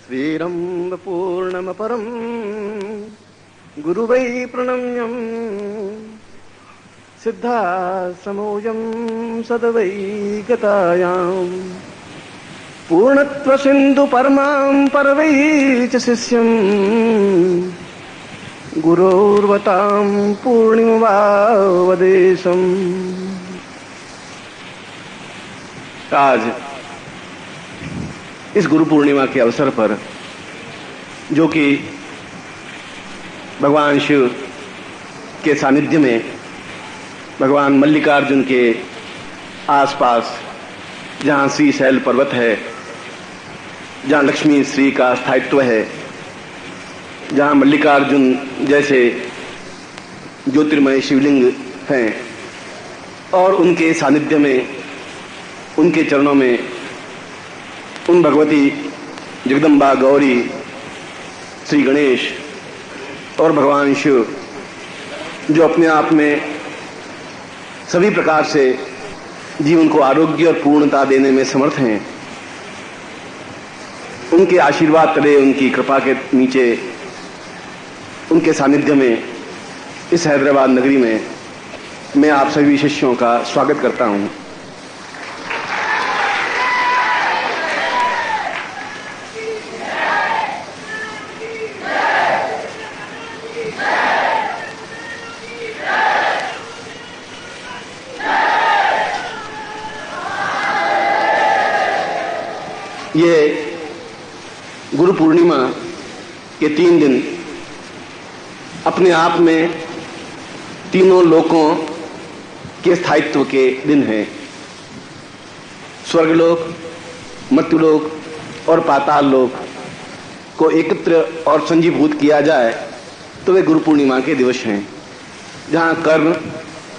श्रीरम्भपूर्णमपरं गुरुवै प्रणम्यं सिद्धासमोऽयं सदवै गतायां पूर्णत्वसिन्धुपरमां परवै च शिष्यं गुरोर्वतां पूर्णिमवावदेशम्। आज इस गुरु पूर्णिमा के अवसर पर, जो कि भगवान शिव के सानिध्य में भगवान मल्लिकार्जुन के आसपास जहाँ श्रीशैल पर्वत है, जहाँ लक्ष्मी श्री का स्थायित्व है, जहाँ मल्लिकार्जुन जैसे ज्योतिर्मय शिवलिंग हैं और उनके सानिध्य में, उनके चरणों में उन भगवती जगदम्बा गौरी, श्री गणेश और भगवान शिव, जो अपने आप में सभी प्रकार से जीवन को आरोग्य और पूर्णता देने में समर्थ हैं, उनके आशीर्वाद तले, उनकी कृपा के नीचे, उनके सानिध्य में इस हैदराबाद नगरी में मैं आप सभी शिष्यों का स्वागत करता हूं। ये गुरु पूर्णिमा के 3 दिन अपने आप में तीनों लोकों के स्थायित्व के दिन हैं। स्वर्गलोक, मर्त्युलोक और पाताल लोक को एकत्र और संजीभूत किया जाए तो वे गुरु पूर्णिमा के दिवस हैं, जहां कर्म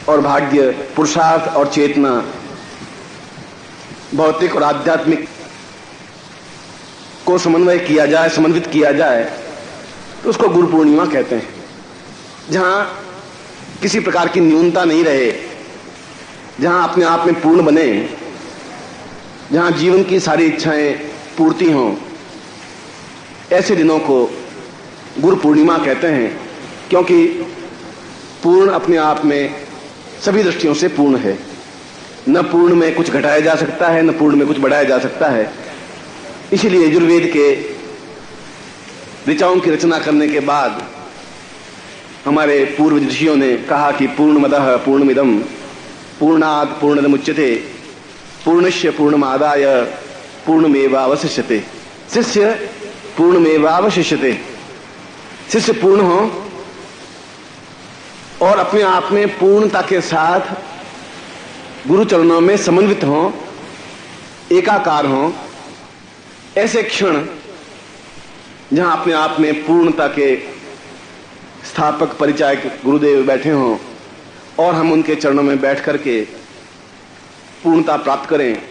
और भाग्य, पुरुषार्थ और चेतना, भौतिक और आध्यात्मिक को समन्वय किया जाए, समन्वित किया जाए तो उसको गुरु पूर्णिमा कहते हैं। जहां किसी प्रकार की न्यूनता नहीं रहे, जहां अपने आप में पूर्ण बने, जहां जीवन की सारी इच्छाएं पूर्ति हों, ऐसे दिनों को गुरु पूर्णिमा कहते हैं, क्योंकि पूर्ण अपने आप में सभी दृष्टियों से पूर्ण है। न पूर्ण में कुछ घटाया जा सकता है, न पूर्ण में कुछ बढ़ाया जा सकता है। इसलिए यजुर्वेद के ऋचाओं की रचना करने के बाद हमारे पूर्व ऋषियों ने कहा कि पूर्णमदः पूर्णमिदं पूर्णात् पूर्णमुच्यते पूर्णस्य पूर्णमादाय पूर्णमेवावशिष्यते। शिष्य पूर्णमेवावशिष्यते। शिष्य पूर्ण हो और अपने आप में पूर्णता के साथ गुरु चरणों में समन्वित हो, एकाकार हो। ऐसे क्षण जहां अपने आप में पूर्णता के स्थापक परिचायक गुरुदेव बैठे हों और हम उनके चरणों में बैठ करके पूर्णता प्राप्त करें,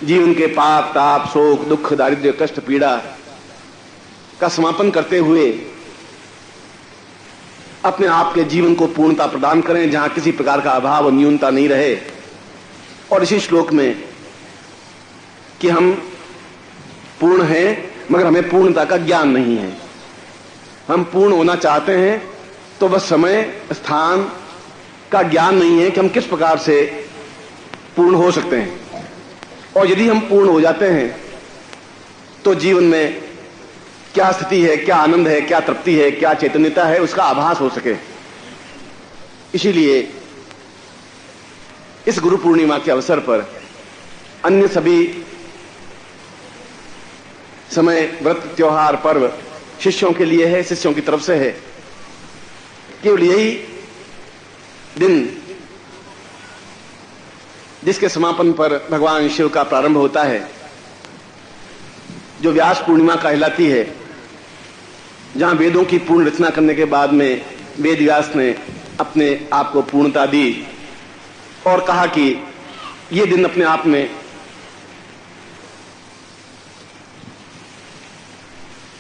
जीवन के पाप, ताप, शोक, दुख, दारिद्र्य, कष्ट, पीड़ा का समापन करते हुए अपने आप के जीवन को पूर्णता प्रदान करें, जहां किसी प्रकार का अभाव और न्यूनता नहीं रहे। और इसी श्लोक में कि हम पूर्ण हैं मगर हमें पूर्णता का ज्ञान नहीं है। हम पूर्ण होना चाहते हैं तो बस समय, स्थान का ज्ञान नहीं है कि हम किस प्रकार से पूर्ण हो सकते हैं। और यदि हम पूर्ण हो जाते हैं तो जीवन में क्या स्थिति है, क्या आनंद है, क्या तृप्ति है, क्या चैतन्यता है, उसका आभास हो सके। इसीलिए इस गुरु पूर्णिमा के अवसर पर अन्य सभी समय, व्रत, त्योहार, पर्व शिष्यों के लिए है, शिष्यों की तरफ से है। केवल यही दिन जिसके समापन पर भगवान शिव का प्रारंभ होता है, जो व्यास पूर्णिमा कहलाती है, जहां वेदों की पूर्ण रचना करने के बाद में वेद व्यास ने अपने आप को पूर्णता दी और कहा कि ये दिन अपने आप में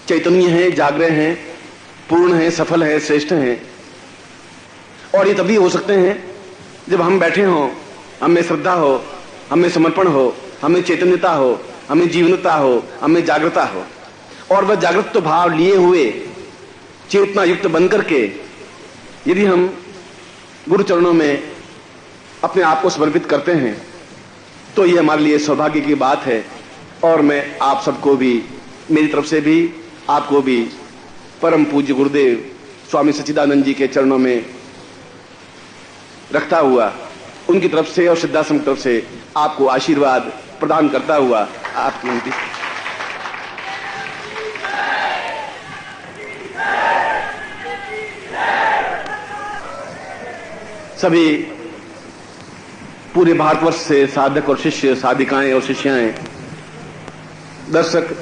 चैतन्य है, जागृत है, पूर्ण है, सफल है, श्रेष्ठ है। और ये तभी हो सकते हैं जब हम बैठे हों, हमें श्रद्धा हो, हमें समर्पण हो, हमें चैतन्यता हो, हमें जीवनता हो, हमें जागृता हो, और वह जागृत भाव लिए हुए चेतना युक्त बनकर के यदि हम गुरु चरणों में अपने आप को समर्पित करते हैं तो यह हमारे लिए सौभाग्य की बात है। और मैं आप सबको भी, मेरी तरफ से भी, आपको भी परम पूज्य गुरुदेव स्वामी सच्चिदानंद जी के चरणों में रखता हुआ, उनकी तरफ से और सिद्धाश्रम की तरफ से आपको आशीर्वाद प्रदान करता हुआ आपकी विनती। सभी पूरे भारतवर्ष से साधक और शिष्य, साधिकाएं और शिष्याएं, दर्शक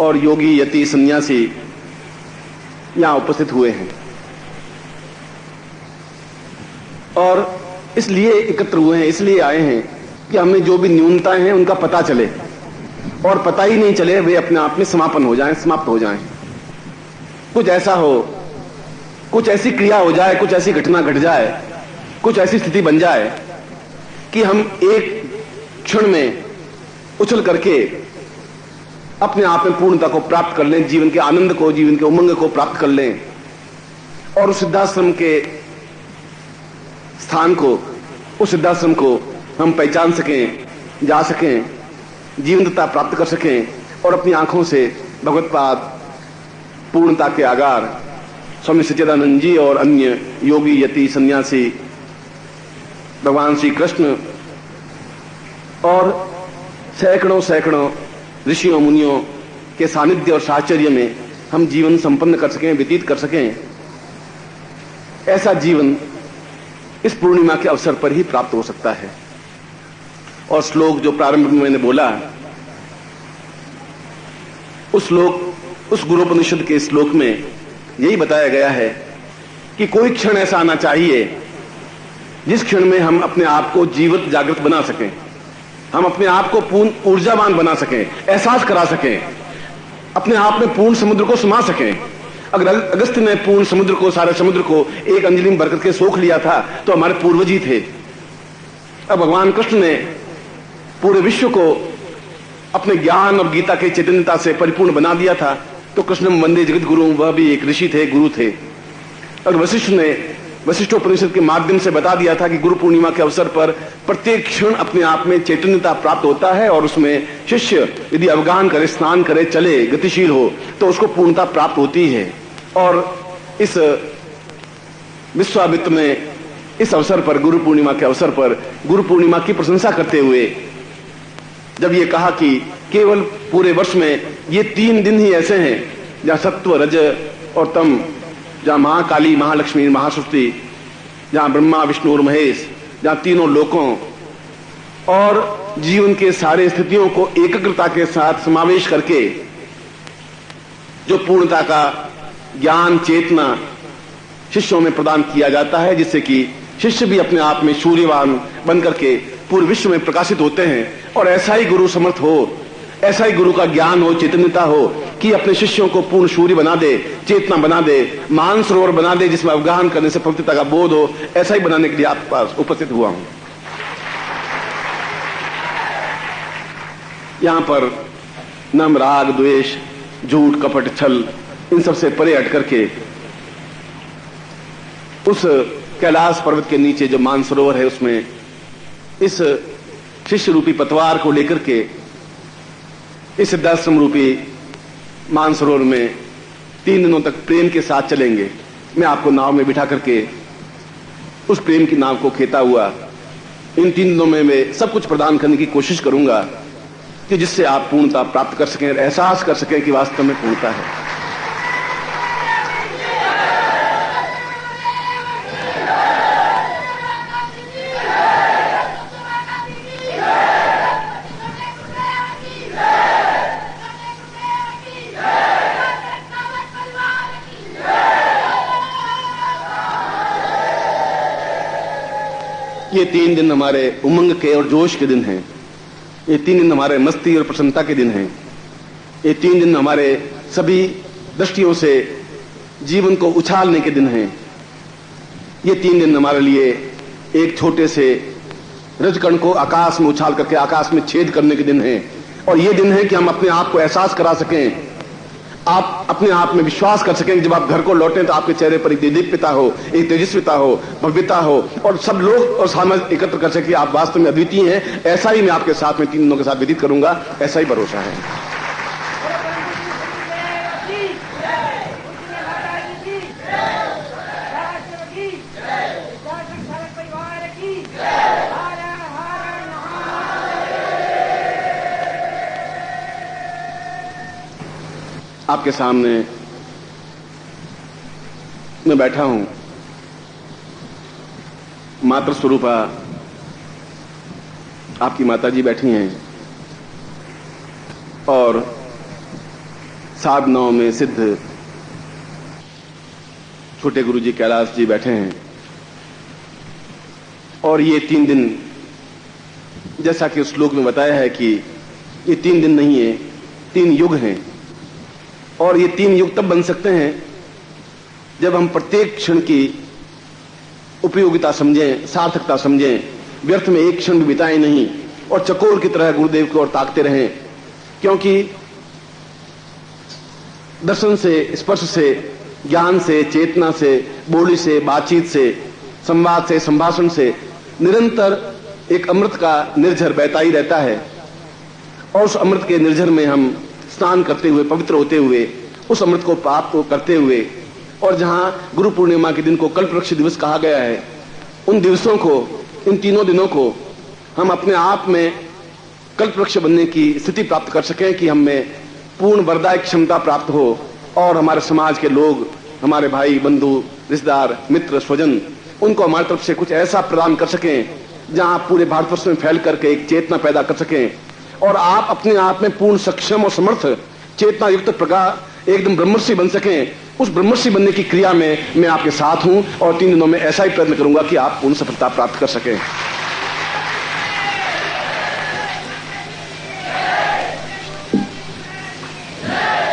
और योगी, यति, सन्यासी यहां उपस्थित हुए हैं और इसलिए एकत्र हुए हैं, इसलिए आए हैं कि हमें जो भी न्यूनताएं हैं उनका पता चले, और पता ही नहीं चले वे अपने आप में समापन हो जाएं, समाप्त हो जाएं। कुछ ऐसा हो, कुछ ऐसी क्रिया हो जाए, कुछ ऐसी घटना घट जाए, कुछ ऐसी स्थिति बन जाए कि हम एक क्षण में उछल करके अपने आप में पूर्णता को प्राप्त कर लें, जीवन के आनंद को, जीवन के उमंग को प्राप्त कर लें, और उस सिद्धाश्रम के स्थान को, उस सिद्धाश्रम को हम पहचान सकें, जा सकें, जीवंतता प्राप्त कर सकें, और अपनी आंखों से भगवत्पाद पूर्णता के आगार स्वामी सच्चिदानंद जी और अन्य योगी, यति, सन्यासी, भगवान श्री कृष्ण और सैकड़ों सैकड़ों ऋषियों मुनियों के सानिध्य और साहचर्य में हम जीवन संपन्न कर सकें, व्यतीत कर सकें। ऐसा जीवन इस पूर्णिमा के अवसर पर ही प्राप्त हो सकता है। और श्लोक जो प्रारंभ में मैंने बोला, उस श्लोक, उस गुरुपनिषद के श्लोक में यही बताया गया है कि कोई क्षण ऐसा आना चाहिए जिस क्षण में हम अपने आप को जीवित, जागृत बना सकें, हम अपने आप को पूर्ण ऊर्जावान बना सकें, एहसास करा सकें, अपने आप में पूर्ण समुद्र को समा सकें। अगर अगस्त्य ने पूर्ण समुद्र को, सारे समुद्र को एक अंजलि में भर करके सोख लिया था तो हमारे पूर्वज ही थे। अब भगवान कृष्ण ने पूरे विश्व को अपने ज्ञान और गीता के चैतन्यता से परिपूर्ण बना दिया था, तो कृष्ण वंदे जगत गुरु, वह भी एक ऋषि थे, गुरु थे। और वशिष्ठ ने वशिष्ठोपनिषद के माध्यम से बता दिया था कि गुरु पूर्णिमा के अवसर पर प्रत्येक क्षण अपने आप में चैतन्यता प्राप्त होता है, और उसमें शिष्य यदि अवगाहन करे, स्नान करे, चले, गतिशील हो, तो उसको पूर्णता प्राप्त होती है। और इस विश्वामित्र ने इस अवसर पर, गुरु पूर्णिमा के अवसर पर, गुरु पूर्णिमा की प्रशंसा करते हुए जब ये कहा कि केवल पूरे वर्ष में ये 3 दिन ही ऐसे हैं जहां सत्व, रज और तम, जहां महाकाली, महालक्ष्मी, महासरस्वती, जहां ब्रह्मा, विष्णु और महेश, जहां तीनों लोकों और जीवन के सारे स्थितियों को एकाग्रता के साथ समावेश करके जो पूर्णता का ज्ञान, चेतना शिष्यों में प्रदान किया जाता है, जिससे कि शिष्य भी अपने आप में सूर्यवान बनकर के पूरे विश्व में प्रकाशित होते हैं। और ऐसा ही गुरु समर्थ हो, ऐसा ही गुरु का ज्ञान हो, चेतनता हो कि अपने शिष्यों को पूर्ण सूर्य बना दे, चेतना बना दे, मानसरोवर बना दे, जिसमें अवगाहन करने से पवित्रता का बोध हो। ऐसा ही बनाने के लिए आपके पास उपस्थित हुआ हूं। यहां पर नम, राग, द्वेष, झूठ, कपट, छल, इन सब से परे हट करके उस कैलाश पर्वत के नीचे जो मानसरोवर है, उसमें इस शिष्य रूपी पतवार को लेकर के इस सिद्धाश्रम रूपी मानसरोवर में 3 दिनों तक प्रेम के साथ चलेंगे। मैं आपको नाव में बिठा करके उस प्रेम की नाव को खेता हुआ इन 3 दिनों में मैं सब कुछ प्रदान करने की कोशिश करूंगा कि जिससे आप पूर्णता प्राप्त कर सकें, एहसास कर सकें कि वास्तव में पूर्णता है। ये 3 दिन हमारे उमंग के और जोश के दिन हैं। ये 3 दिन हमारे मस्ती और प्रसन्नता के दिन हैं। ये 3 दिन हमारे सभी दृष्टियों से जीवन को उछालने के दिन हैं। ये 3 दिन हमारे लिए एक छोटे से रजकण को आकाश में उछाल करके आकाश में छेद करने के दिन हैं। और ये दिन है कि हम अपने आप को एहसास करा सकें, आप अपने आप में विश्वास कर सकें कि जब आप घर को लौटें तो आपके चेहरे पर एक दीप्यता हो, एक तेजस्विता हो, भव्यता हो, और सब लोग और समाज एकत्र कर सके कि आप वास्तव में अद्वितीय हैं। ऐसा ही मैं आपके साथ में 3 दिनों के साथ व्यतीत करूंगा, ऐसा ही भरोसा है। आपके सामने मैं बैठा हूं, मातृ स्वरूपा आपकी माताजी बैठी हैं और साधनाओं में सिद्ध छोटे गुरुजी कैलाश जी बैठे हैं। और ये 3 दिन, जैसा कि उस श्लोक में बताया है कि ये 3 दिन नहीं है, 3 युग हैं। और ये 3 युग तब बन सकते हैं जब हम प्रत्येक क्षण की उपयोगिता समझें, सार्थकता समझें, व्यर्थ में एक क्षण भी बिताएं नहीं और चकोर की तरह गुरुदेव की ओर ताकते रहें। क्योंकि दर्शन से, स्पर्श से, ज्ञान से, चेतना से, बोली से, बातचीत से, संवाद से, संभाषण से निरंतर एक अमृत का निर्झर बहता ही रहता है। और उस अमृत के निर्झर में हम स्नान करते हुए, पवित्र होते हुए, उस अमृत को प्राप्त करते हुए, और जहां गुरु पूर्णिमा के दिन को कल्पवृक्ष दिवस कहा गया है, उन दिवसों को, इन 3 दिनों को हम अपने आप में कल्पवृक्ष बनने की स्थिति प्राप्त कर सकें कि हमें पूर्ण वरदायक क्षमता प्राप्त हो और हमारे समाज के लोग, हमारे भाई बंधु, रिश्तेदार, मित्र, स्वजन, उनको हमारी तरफ से कुछ ऐसा प्रदान कर सकें जहां पूरे भारतवर्ष में फैल करके एक चेतना पैदा कर सकें और आप अपने आप में पूर्ण सक्षम और समर्थ चेतना युक्त प्रकार एकदम ब्रह्मर्षि बन सकें। उस ब्रह्मर्षि बनने की क्रिया में मैं आपके साथ हूं और 3 दिनों में ऐसा ही प्रयत्न करूंगा कि आप पूर्ण सफलता प्राप्त कर सकें।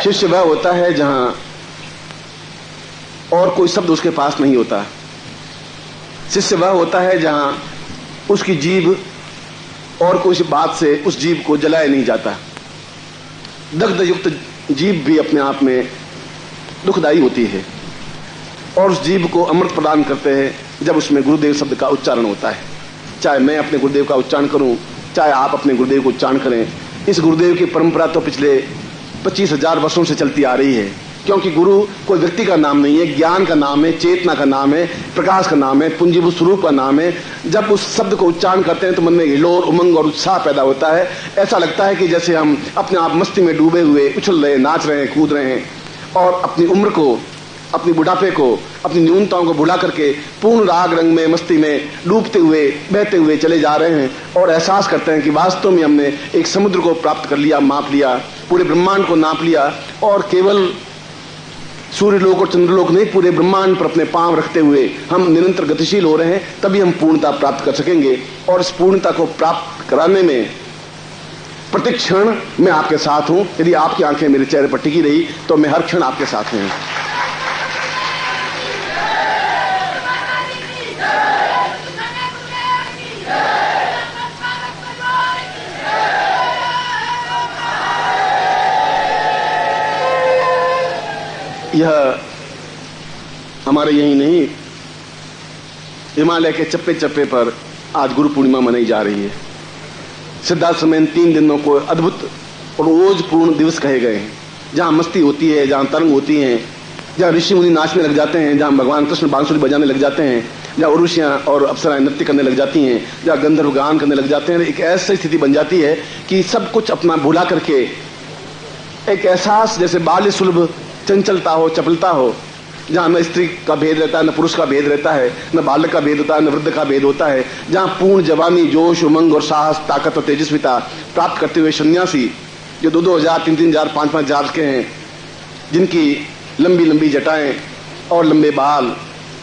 शिष्य वह होता है जहां और कोई शब्द उसके पास नहीं होता। शिष्य वह होता है जहां उसकी जीभ और कोई बात से उस जीव को जलाया नहीं जाता। दग्ध युक्त जीव भी अपने आप में दुखदायी होती है और उस जीव को अमृत प्रदान करते हैं जब उसमें गुरुदेव शब्द का उच्चारण होता है। चाहे मैं अपने गुरुदेव का उच्चारण करूं, चाहे आप अपने गुरुदेव को उच्चारण करें, इस गुरुदेव की परंपरा तो पिछले 25,000 वर्षों से चलती आ रही है। क्योंकि गुरु कोई व्यक्ति का नाम नहीं है, ज्ञान का नाम है, चेतना का नाम है, प्रकाश का नाम है, पुंजीभूत स्वरूप का नाम है। जब उस शब्द को उच्चारण करते हैं तो मन में हिलोर, उमंग और उत्साह पैदा होता है। ऐसा लगता है कि जैसे हम अपने आप मस्ती में डूबे हुए उछल रहे, नाच रहे हैं, कूद रहे हैं और अपनी उम्र को, अपनी बुढ़ापे को, अपनी न्यूनताओं को भुला करके पूर्ण राग रंग में, मस्ती में डूबते हुए, बहते हुए चले जा रहे हैं और एहसास करते हैं कि वास्तव में हमने एक समुद्र को प्राप्त कर लिया, माप लिया, पूरे ब्रह्मांड को नाप लिया और केवल सूर्यलोक और चंद्रलोक नहीं, पूरे ब्रह्मांड पर अपने पांव रखते हुए हम निरंतर गतिशील हो रहे हैं। तभी हम पूर्णता प्राप्त कर सकेंगे और इस पूर्णता को प्राप्त कराने में प्रत्येक क्षण मैं आपके साथ हूं। यदि आपकी आंखें मेरे चेहरे पर टिकी रही तो मैं हर क्षण आपके साथ हूं। यह हमारे यही नहीं, हिमालय के चप्पे चप्पे पर आज गुरु पूर्णिमा मनाई जा रही है। सिद्धार्थ में 3 दिनों को अद्भुत और ओजपूर्ण दिवस कहे गए हैं, जहां मस्ती होती है, जहां तरंग होती हैं, जहां ऋषि मुनि नाचने लग जाते हैं, जहां भगवान कृष्ण बांसुरी बजाने लग जाते हैं, जहां उर्वशियां और अप्सराएं नृत्य करने लग जाती हैं, जहां गंधर्व गान करने लग जाते हैं। एक ऐसी स्थिति बन जाती है कि सब कुछ अपना भुला करके एक एहसास जैसे बाल्य सुलभ चंचलता हो, चपलता हो, जहां न स्त्री का भेद रहता है, न पुरुष का भेद रहता है, न बालक का भेद होता है, न वृद्ध का भेद होता है, जहां पूर्ण जवानी, जोश, उमंग और साहस, ताकत और तेजस्विता प्राप्त करते हुए सन्यासी जो 2-2 हजार, 3-3 हजार, 5-5 हजार के हैं, जिनकी लंबी लंबी जटाएं और लंबे बाल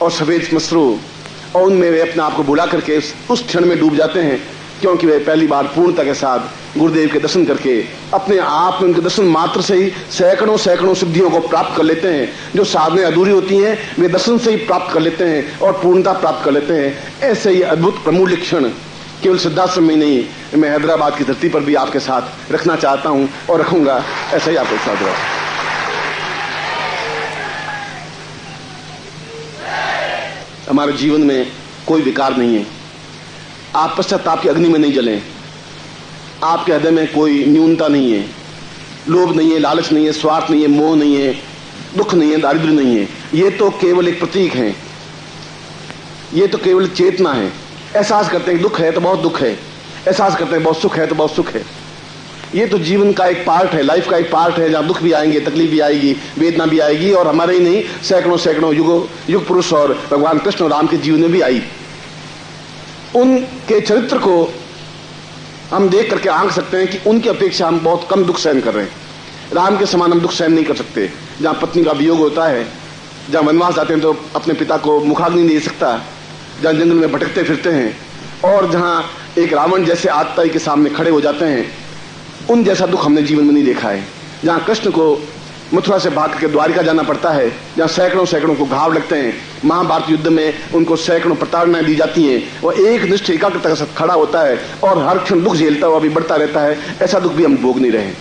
और सफेद मसरू, और उनमें वे अपने आप को बुला करके उस क्षण में डूब जाते हैं, क्योंकि वे पहली बार पूर्णता के साथ गुरुदेव के दर्शन करके अपने आप में उनके दर्शन मात्र से ही सैकड़ों सैकड़ों सिद्धियों को प्राप्त कर लेते हैं। जो साधनें अधूरी होती हैं वे दर्शन से ही प्राप्त कर लेते हैं और पूर्णता प्राप्त कर लेते हैं। ऐसे ही अद्भुत प्रमूल्य क्षण केवल सिद्धाश्रम में नहीं, मैं हैदराबाद की धरती पर भी आपके साथ रखना चाहता हूं और रखूंगा, ऐसा ही आपको साथ रहा। हमारे जीवन में कोई विकार नहीं है। आप पश्चाताप की अग्नि में नहीं जलें। आपके हृदय में कोई न्यूनता नहीं है, लोभ नहीं है, लालच नहीं है, स्वार्थ नहीं है, मोह नहीं है, दुख नहीं है, दारिद्र्य नहीं है। ये तो केवल एक प्रतीक है, ये तो केवल चेतना है। एहसास करते हैं दुख है तो बहुत दुख है, एहसास करते हैं बहुत सुख है तो बहुत सुख है। ये तो जीवन का एक पार्ट है, लाइफ का एक पार्ट है, जहां दुख भी आएंगे, तकलीफ भी आएगी, वेदना भी आएगी, और हमारे ही नहीं सैकड़ों सैकड़ों युग पुरुष और भगवान कृष्ण और राम के जीवन में भी आई। उनके चरित्र को हम देख करके आंक सकते हैं कि उनकी अपेक्षा हम बहुत कम दुख सहन कर रहे हैं। राम के समान हम दुख सहन नहीं कर सकते। जहां पत्नी का वियोग होता है, जहां वनवास जाते हैं तो अपने पिता को मुखाग्नि नहीं दे सकता, जहां जंगल में भटकते फिरते हैं, और जहां एक रावण जैसे आतताई के सामने खड़े हो जाते हैं, उन जैसा दुख हमने जीवन में नहीं देखा है। जहां कृष्ण को मथुरा से भाग करके द्वारिका जाना पड़ता है, जहां सैकड़ों सैकड़ों को घाव लगते हैं, महाभारत युद्ध में उनको सैकड़ों प्रताड़नाएं दी जाती हैं, वो एक निष्ठ एकाग्रता के साथ खड़ा होता है और हर क्षण दुख झेलता हुआ भी बढ़ता रहता है। ऐसा दुख भी हम भोग नहीं रहे।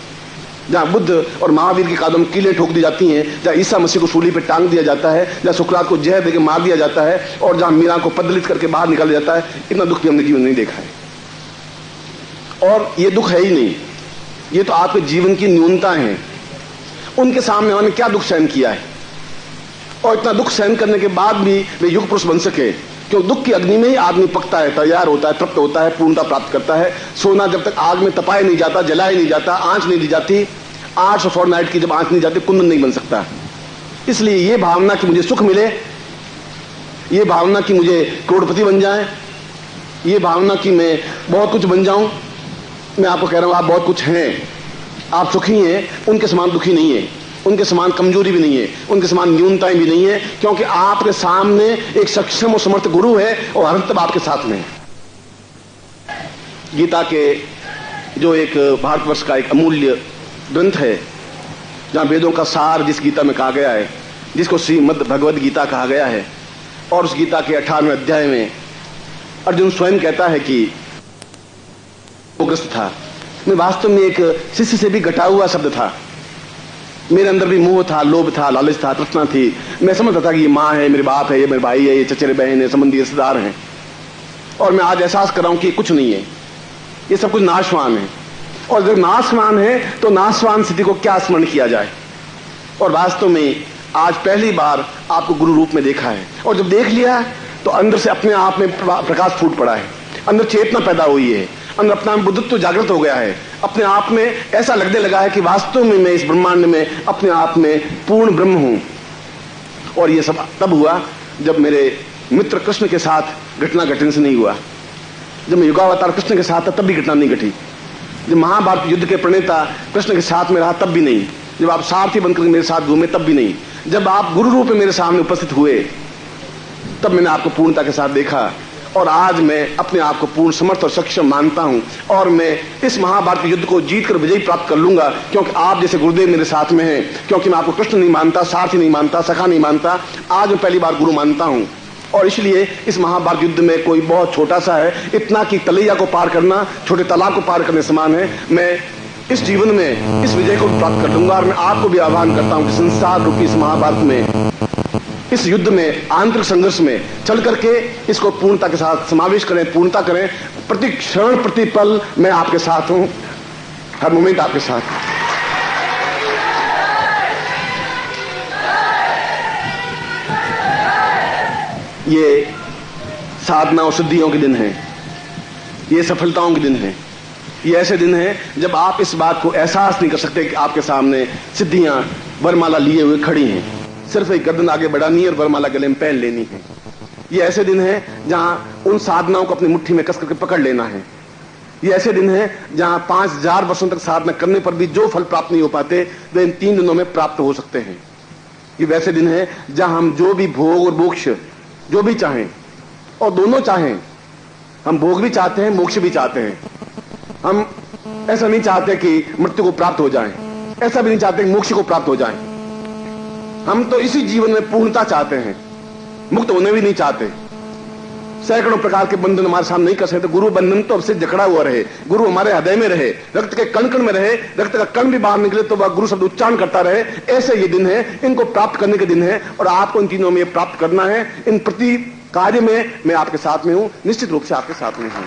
जहां बुद्ध और महावीर के कदम कीलें ठोक दी जाती हैं, जहां ईसा मसीह को सूली पे टांग दिया जाता है, जहां सुकरात को जहर देकर मार दिया जाता है, और जहां मीरा को पदलित करके बाहर निकाला जाता है, इतना दुख भी हमने जीवन नहीं देखा है। और ये दुख है ही नहीं, ये तो आपके जीवन की न्यूनता है। उनके सामने उन्होंने क्या दुख सहन किया है, और इतना दुख सहन करने के बाद भी वे युग पुरुष बन सके। क्यों? दुख की अग्नि में ही आदमी पकता है, तैयार होता है, तृप्त होता है, पूर्णता प्राप्त करता है। सोना जब तक आग में तपाया नहीं जाता, जलाया नहीं जाता, आंच नहीं दी जाती, 800 फॉरनाइट की जब आंच नहीं जाती, कुंदन नहीं बन सकता। इसलिए ये भावना कि मुझे सुख मिले, ये भावना कि मुझे करोड़पति बन जाए, ये भावना कि मैं बहुत कुछ बन जाऊं, मैं आपको कह रहा हूं आप बहुत कुछ हैं, आप सुखी हैं, उनके समान दुखी नहीं है, उनके समान कमजोरी भी नहीं है, उनके समान न्यूनताएं भी नहीं है, क्योंकि आपके सामने एक सक्षम और समर्थ गुरु है और हर तब आपके साथ में है। गीता के जो एक भारतवर्ष का एक अमूल्य ग्रंथ है, जहां वेदों का सार जिस गीता में कहा गया है, जिसको श्रीमद् भगवद गीता कहा गया है, और उस गीता के 18वें अध्याय में अर्जुन स्वयं कहता है कि वो ग्रस्त था, मैं वास्तव में एक शिष्य से भी घटा हुआ शब्द था, मेरे अंदर भी मोह था, लोभ था, लालच था, तृष्णा थी। मैं समझता था कि ये माँ है, मेरे बाप है, ये मेरे भाई है, ये चचेरे बहन है, संबंधी रिश्तेदार हैं, और मैं आज एहसास कर रहा हूं कि कुछ नहीं है, ये सब कुछ नाशवान है। और जब नाशवान है तो नाशवान स्थिति को क्या स्मरण किया जाए। और वास्तव में आज पहली बार आपको गुरु रूप में देखा है, और जब देख लिया तो अंदर से अपने आप में प्रकाश फूट पड़ा है, अंदर चेतना पैदा हुई है, अंदर अपना बुद्धत्व जागृत हो गया है, अपने आप में ऐसा लगने लगा है कि वास्तव में मैं इस ब्रह्मांड में अपने आप में पूर्ण ब्रह्म हूं। और ये सब तब हुआ जब मेरे मित्र कृष्ण के साथ घटना घटने से नहीं हुआ। जब मैं युगावतार कृष्ण के साथ था तब भी घटना नहीं घटी। जब महाभारत युद्ध के प्रणेता कृष्ण के साथ में रहा तब भी नहीं। जब आप सारथी बनकर मेरे साथ घूमे तब भी नहीं। जब आप गुरु रूप में मेरे सामने उपस्थित हुए तब मैंने आपको पूर्णता के साथ देखा, और आज मैं अपने आप को पूर्ण समर्थ और सक्षम मानता हूं, और मैं इस महाभारत युद्ध को जीतकर विजय प्राप्त कर लूंगा, क्योंकि आप जैसे गुरुदेव मेरे साथ में हैं। क्योंकि मैं आपको कृष्ण नहीं मानता, सारथी नहीं मानता, सखा नहीं मानता, आज मैं पहली बार गुरु मानता हूं। और इसलिए इस महाभारत युद्ध में कोई बहुत छोटा सा है, इतना कि तलैया को पार करना छोटे तालाब को पार करने समान है। मैं इस जीवन में इस विजय को प्राप्त कर लूंगा, और मैं आपको भी आह्वान करता हूं कि संसार रूपी इस महाभारत में, इस युद्ध में, आंतरिक संघर्ष में चल करके इसको पूर्णता के साथ समावेश करें, पूर्णता करें। प्रति क्षण प्रति पल मैं आपके साथ हूं, हर मोमेंट आपके साथ। ये साधना और सिद्धियों के दिन हैं, ये सफलताओं के दिन हैं, ये ऐसे दिन हैं जब आप इस बात को एहसास नहीं कर सकते कि आपके सामने सिद्धियां वरमाला लिए हुए खड़ी हैं, सिर्फ एक गर्दन आगे बढ़ानी है और वरमाला गले में पहन लेनी है। ये ऐसे दिन हैं जहां उन साधनाओं को अपनी मुट्ठी में कस करके पकड़ लेना है। ये ऐसे दिन हैं जहां 5000 वर्षों तक साधना करने पर भी जो फल प्राप्त नहीं हो पाते वे इन 3 दिनों में प्राप्त हो सकते हैं। ये वैसे दिन हैं जहां हम जो भी भोग और मोक्ष जो भी चाहें, और दोनों चाहें, हम भोग भी चाहते हैं, मोक्ष भी चाहते हैं। हम ऐसा नहीं चाहते कि मृत्यु को प्राप्त हो जाएं, ऐसा भी नहीं चाहते कि मोक्ष को प्राप्त हो जाएं। हम तो इसी जीवन में पूर्णता चाहते हैं, मुक्त होने भी नहीं चाहते। सैकड़ों प्रकार के बंधन हमारे सामने नहीं कर सकते। गुरु बंधन तो अब से जकड़ा हुआ रहे, गुरु हमारे हृदय में रहे, रक्त के कण कण में रहे, रक्त का कण भी बाहर निकले तो वह गुरु शब्द उच्चारण करता रहे। ऐसे ये दिन है, इनको प्राप्त करने के दिन है और आपको इन तीनों में प्राप्त करना है। इन प्रति कार्य में मैं आपके साथ में हूं, निश्चित रूप से आपके साथ में हूं।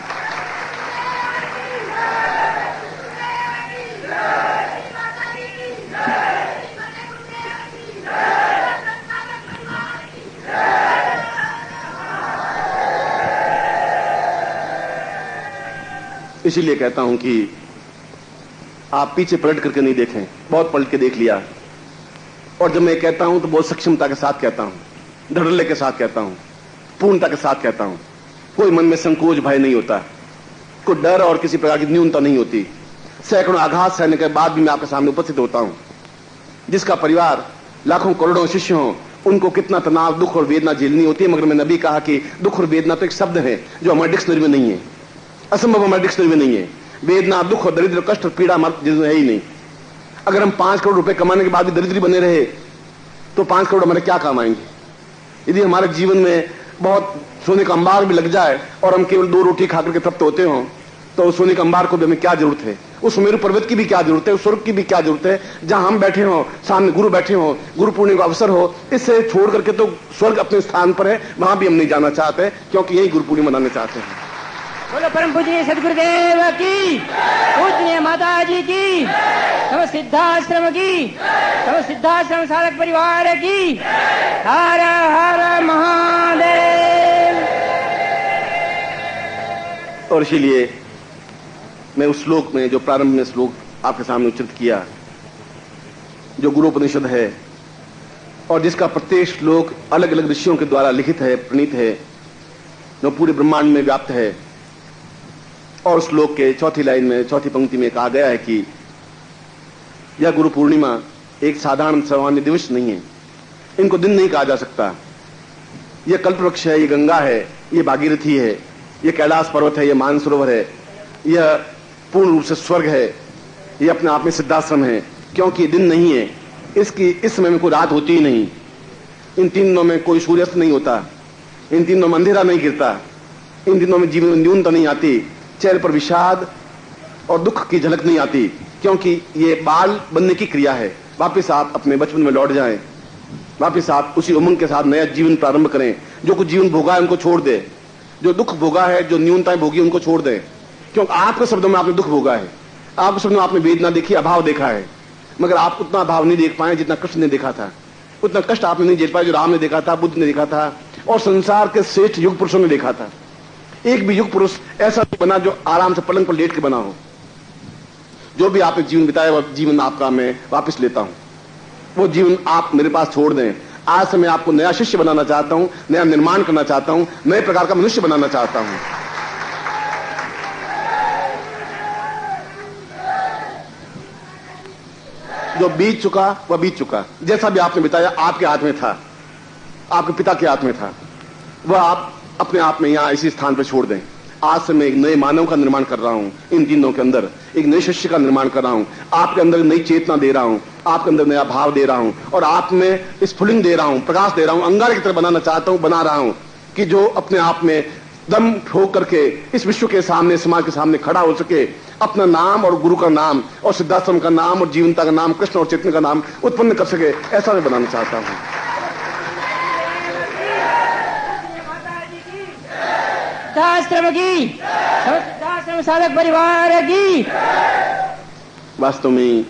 इसीलिए कहता हूं कि आप पीछे पलट करके नहीं देखें। बहुत पलट के देख लिया, और जब मैं कहता हूं तो बहुत सक्षमता के साथ कहता हूं, धड़ल्ले के साथ कहता हूं, पूर्णता के साथ कहता हूं। कोई मन में संकोच भय नहीं होता, कोई डर और किसी प्रकार की न्यूनता नहीं होती। सैकड़ों आघात सहने के बाद भी मैं आपके सामने उपस्थित होता हूं। जिसका परिवार लाखों करोड़ों शिष्य हों, उनको कितना तनाव, दुख और वेदना झेलनी होती है, मगर मैंने अभी कहा कि दुख और वेदना तो एक शब्द है जो हमारे डिक्शनरी में नहीं है, असंभव हमारे डिक्शनरी में नहीं है। वेदना, दुख और दरिद्र, कष्ट और पीड़ा हमारे जिसमें है ही नहीं। अगर हम 5 करोड़ रुपए कमाने के बाद भी दरिद्री बने रहे तो 5 करोड़ हमारे क्या काम आएंगे? यदि हमारे जीवन में बहुत सोने का अंबार भी लग जाए और हम केवल 2 रोटी खाकर के तृप्त होते हो तो उस सोने के अंबार को भी हमें क्या जरूरत है? उस सुमेरु पर्वत की भी क्या जरूरत है? उस स्वर्ग की भी क्या जरूरत है? जहां हम बैठे हो, सामने गुरु बैठे हो, गुरु पूर्णिमा का अवसर हो, इससे छोड़ करके तो स्वर्ग अपने स्थान पर है, वहां भी हम नहीं जाना चाहते, क्योंकि यही गुरु पूर्णिमा मनाने चाहते हैं। बोलो परम पूजनीय सदगुरुदेव की, पूजनीय माता जी की, तम सिद्धाश्रम की, तम सिद्धाश्रम साधक परिवार की। हर हर महादेव। और इसीलिए मैं उस श्लोक में, जो प्रारंभ में श्लोक आपके सामने उच्चारित किया, जो गुरुपनिषद है और जिसका प्रत्येक श्लोक अलग अलग ऋषियों के द्वारा लिखित है, प्रणीत है, जो पूरे ब्रह्मांड में व्याप्त है। और श्लोक के चौथी लाइन में, चौथी पंक्ति में कहा गया है कि यह गुरु पूर्णिमा एक साधारण सामान्य दिवस नहीं है, इनको दिन नहीं कहा जा सकता। यह कल्पवृक्ष है, यह गंगा है, यह भागीरथी है, यह कैलाश पर्वत है, यह मानसरोवर है, यह पूर्ण रूप से स्वर्ग है, यह अपने आप में सिद्धाश्रम है। क्योंकि दिन नहीं है, इसकी इस समय में कोई रात होती ही नहीं, इन 3 दिनों में कोई सूर्यास्त नहीं होता, इन 3 दिनों में अंधेरा नहीं गिरता, इन दिनों में जीवन में न्यूनता नहीं आती, चेहरे पर विषाद और दुख की झलक नहीं आती, क्योंकि ये बाल बनने की क्रिया है। वापिस आप अपने बचपन में लौट जाएं, वापिस आप उसी उमंग के साथ नया जीवन प्रारंभ करें। जो कुछ जीवन भोगा है उनको छोड़ दे, जो दुख भोगा है, जो न्यूनताएं भोगी उनको छोड़ दें, क्योंकि आपके शब्दों में आपने दुख भोगा है, आपके शब्दों में आपने वेदना देखी, अभाव देखा है, मगर आप उतना अभाव नहीं देख पाए जितना कृष्ण ने देखा था। उतना कष्ट आपने नहीं झेल पाए जो राम ने देखा था, बुद्ध ने देखा था और संसार के श्रेष्ठ युग पुरुषों ने देखा था। एक भी युग पुरुष ऐसा बना जो आराम से पलंग पर लेट के बना हो। जो भी आपने जीवन बिताया वह जीवन आपका मैं वापस लेता हूं, वो जीवन आप मेरे पास छोड़ दें। आज से मैं आपको नया शिष्य बनाना चाहता हूं, नया निर्माण करना चाहता हूं, नए प्रकार का मनुष्य बनाना चाहता हूं। जो बीत चुका वह बीत चुका। जैसा भी आपने बिताया आपके हाथ में था, आपके पिता के हाथ में था, वह आप अपने आप में यहां इसी स्थान पर छोड़ दें। आज से मैं एक नए मानव का निर्माण कर रहा हूं, इन दिनों के अंदर एक नए शिष्य का निर्माण कर रहा हूं, आपके अंदर नई चेतना दे रहा हूं, आपके अंदर नया भाव दे रहा हूं और आप में स्फुलिंग दे रहा हूं, प्रकाश दे रहा हूं, अंगारे की तरह बनाना चाहता हूं, बना रहा हूं कि जो अपने आप में दम ठोक करके इस विश्व के सामने, समाज के सामने खड़ा हो सके, अपना नाम और गुरु का नाम और सिद्धाश्रम का नाम और जीवनता का नाम, कृष्ण और चेतन का नाम उत्पन्न कर सके, ऐसा मैं बनाना चाहता हूं। सिद्धाश्रम की, सिद्धाश्रम साधक परिवार की। वास्तव में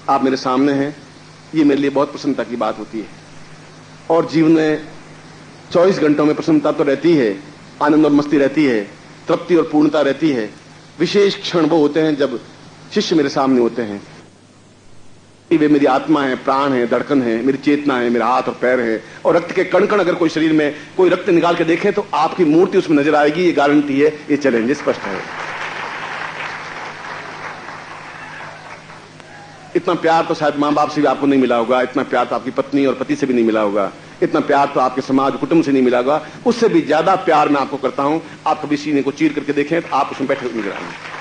आप मेरे सामने हैं, ये मेरे लिए बहुत प्रसन्नता की बात होती है। और जीवन में 24 घंटों में प्रसन्नता तो रहती है, आनंद और मस्ती रहती है, तृप्ति और पूर्णता रहती है। विशेष क्षण वो होते हैं जब शिष्य मेरे सामने होते हैं। वे मेरी आत्मा है, प्राण है, धड़कन है, मेरी चेतना है, मेरा हाथ और पैर है और रक्त के कण कण। अगर कोई शरीर में कोई रक्त निकाल के देखे तो आपकी मूर्ति उसमें नजर आएगी, ये गारंटी है, ये चैलेंज स्पष्ट है। इतना प्यार तो शायद मां बाप से भी आपको नहीं मिला होगा, इतना प्यार तो आपकी पत्नी और पति से भी नहीं मिला होगा, इतना प्यार तो आपके समाज कुटुंब से नहीं मिला होगा। उससे भी ज्यादा प्यार मैं आपको करता हूं। आप कभी सीने को चीर करके देखें तो आप उसमें बैठे नजर आएंगे।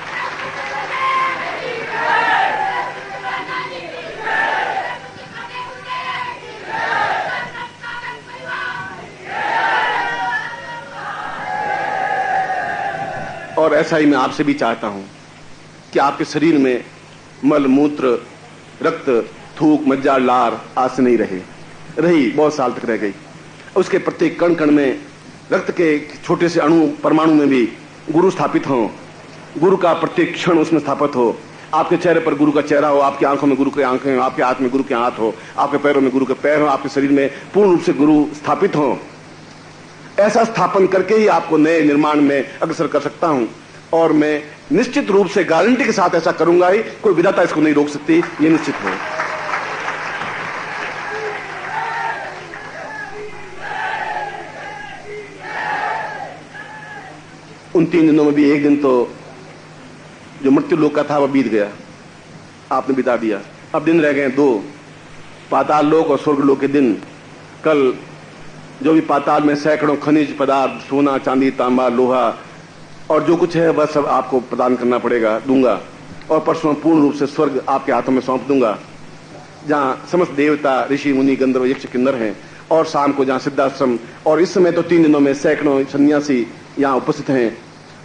और ऐसा ही मैं आपसे भी चाहता हूं कि आपके शरीर में मल मूत्र रक्त थूक मज्जा लार आज से नहीं रही, बहुत साल तक रह गई। उसके प्रत्येक कण कण में, रक्त के छोटे से अणु परमाणु में भी गुरु स्थापित हो, गुरु का प्रत्येक क्षण उसमें स्थापित हो। आपके चेहरे पर गुरु का चेहरा हो, आपकी आंखों में गुरु की आंखें हो, आपके हाथ में गुरु के हाथ हो, आपके पैरों में गुरु के पैर हो, आपके शरीर में पूर्ण रूप से गुरु स्थापित हो। ऐसा स्थापन करके ही आपको नए निर्माण में अग्रसर कर सकता हूं, और मैं निश्चित रूप से गारंटी के साथ ऐसा करूंगा ही, कोई विधाता इसको नहीं रोक सकती, ये निश्चित हो। उन 3 दिनों में भी एक दिन तो जो मृत्यु लोक का था वह बीत गया, आपने बिता दिया। अब दिन रह गए 2, पाताल लोक और स्वर्ग लोक के दिन। कल जो भी पाताल में सैकड़ों खनिज पदार्थ, सोना चांदी तांबा लोहा और जो कुछ है वह सब आपको प्रदान करना पड़ेगा, दूंगा। और परसों पूर्ण रूप से स्वर्ग आपके हाथों में सौंप दूंगा, जहां समस्त देवता ऋषि मुनि गंधर्व यक्ष किन्नर हैं। और शाम को जहां सिद्धाश्रम, और इस समय तो 3 दिनों में सैकड़ों सन्यासी यहां उपस्थित हैं।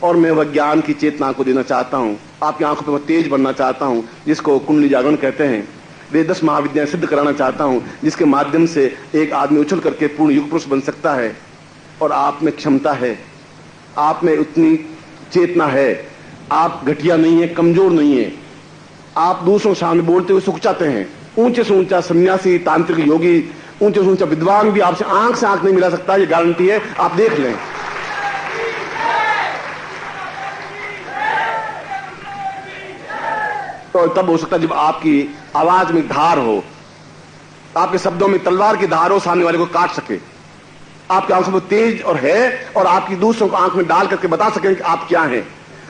और मैं वह ज्ञान की चेतना को देना चाहता हूं, आपकी आंखों पर वह तेज बनना चाहता हूं जिसको कुंडली जागरण कहते हैं। वे 10 महाविद्याएं सिद्ध कराना चाहता हूं जिसके माध्यम से एक आदमी उछल करके पूर्ण युग पुरुष बन सकता है। और आप में क्षमता है, आप में उतनी चेतना है, आप घटिया नहीं है, कमजोर नहीं है। आप दूसरों के सामने बोलते हुए सुख चाहते हैं। ऊंचे से ऊंचा सन्यासी, तांत्रिक योगी, ऊंचे से ऊंचा विद्वान भी आपसे आंख से आंख नहीं मिला सकता, ये गारंटी है, आप देख लें। तो तब हो सकता है जब आपकी आवाज में धार हो, आपके शब्दों में तलवार की धार हो, सामने वाले को काट सके। आपकी आंखों में तेज और है, और आपकी दूसरों को आंख में डाल करके बता सकें कि आप क्या हैं।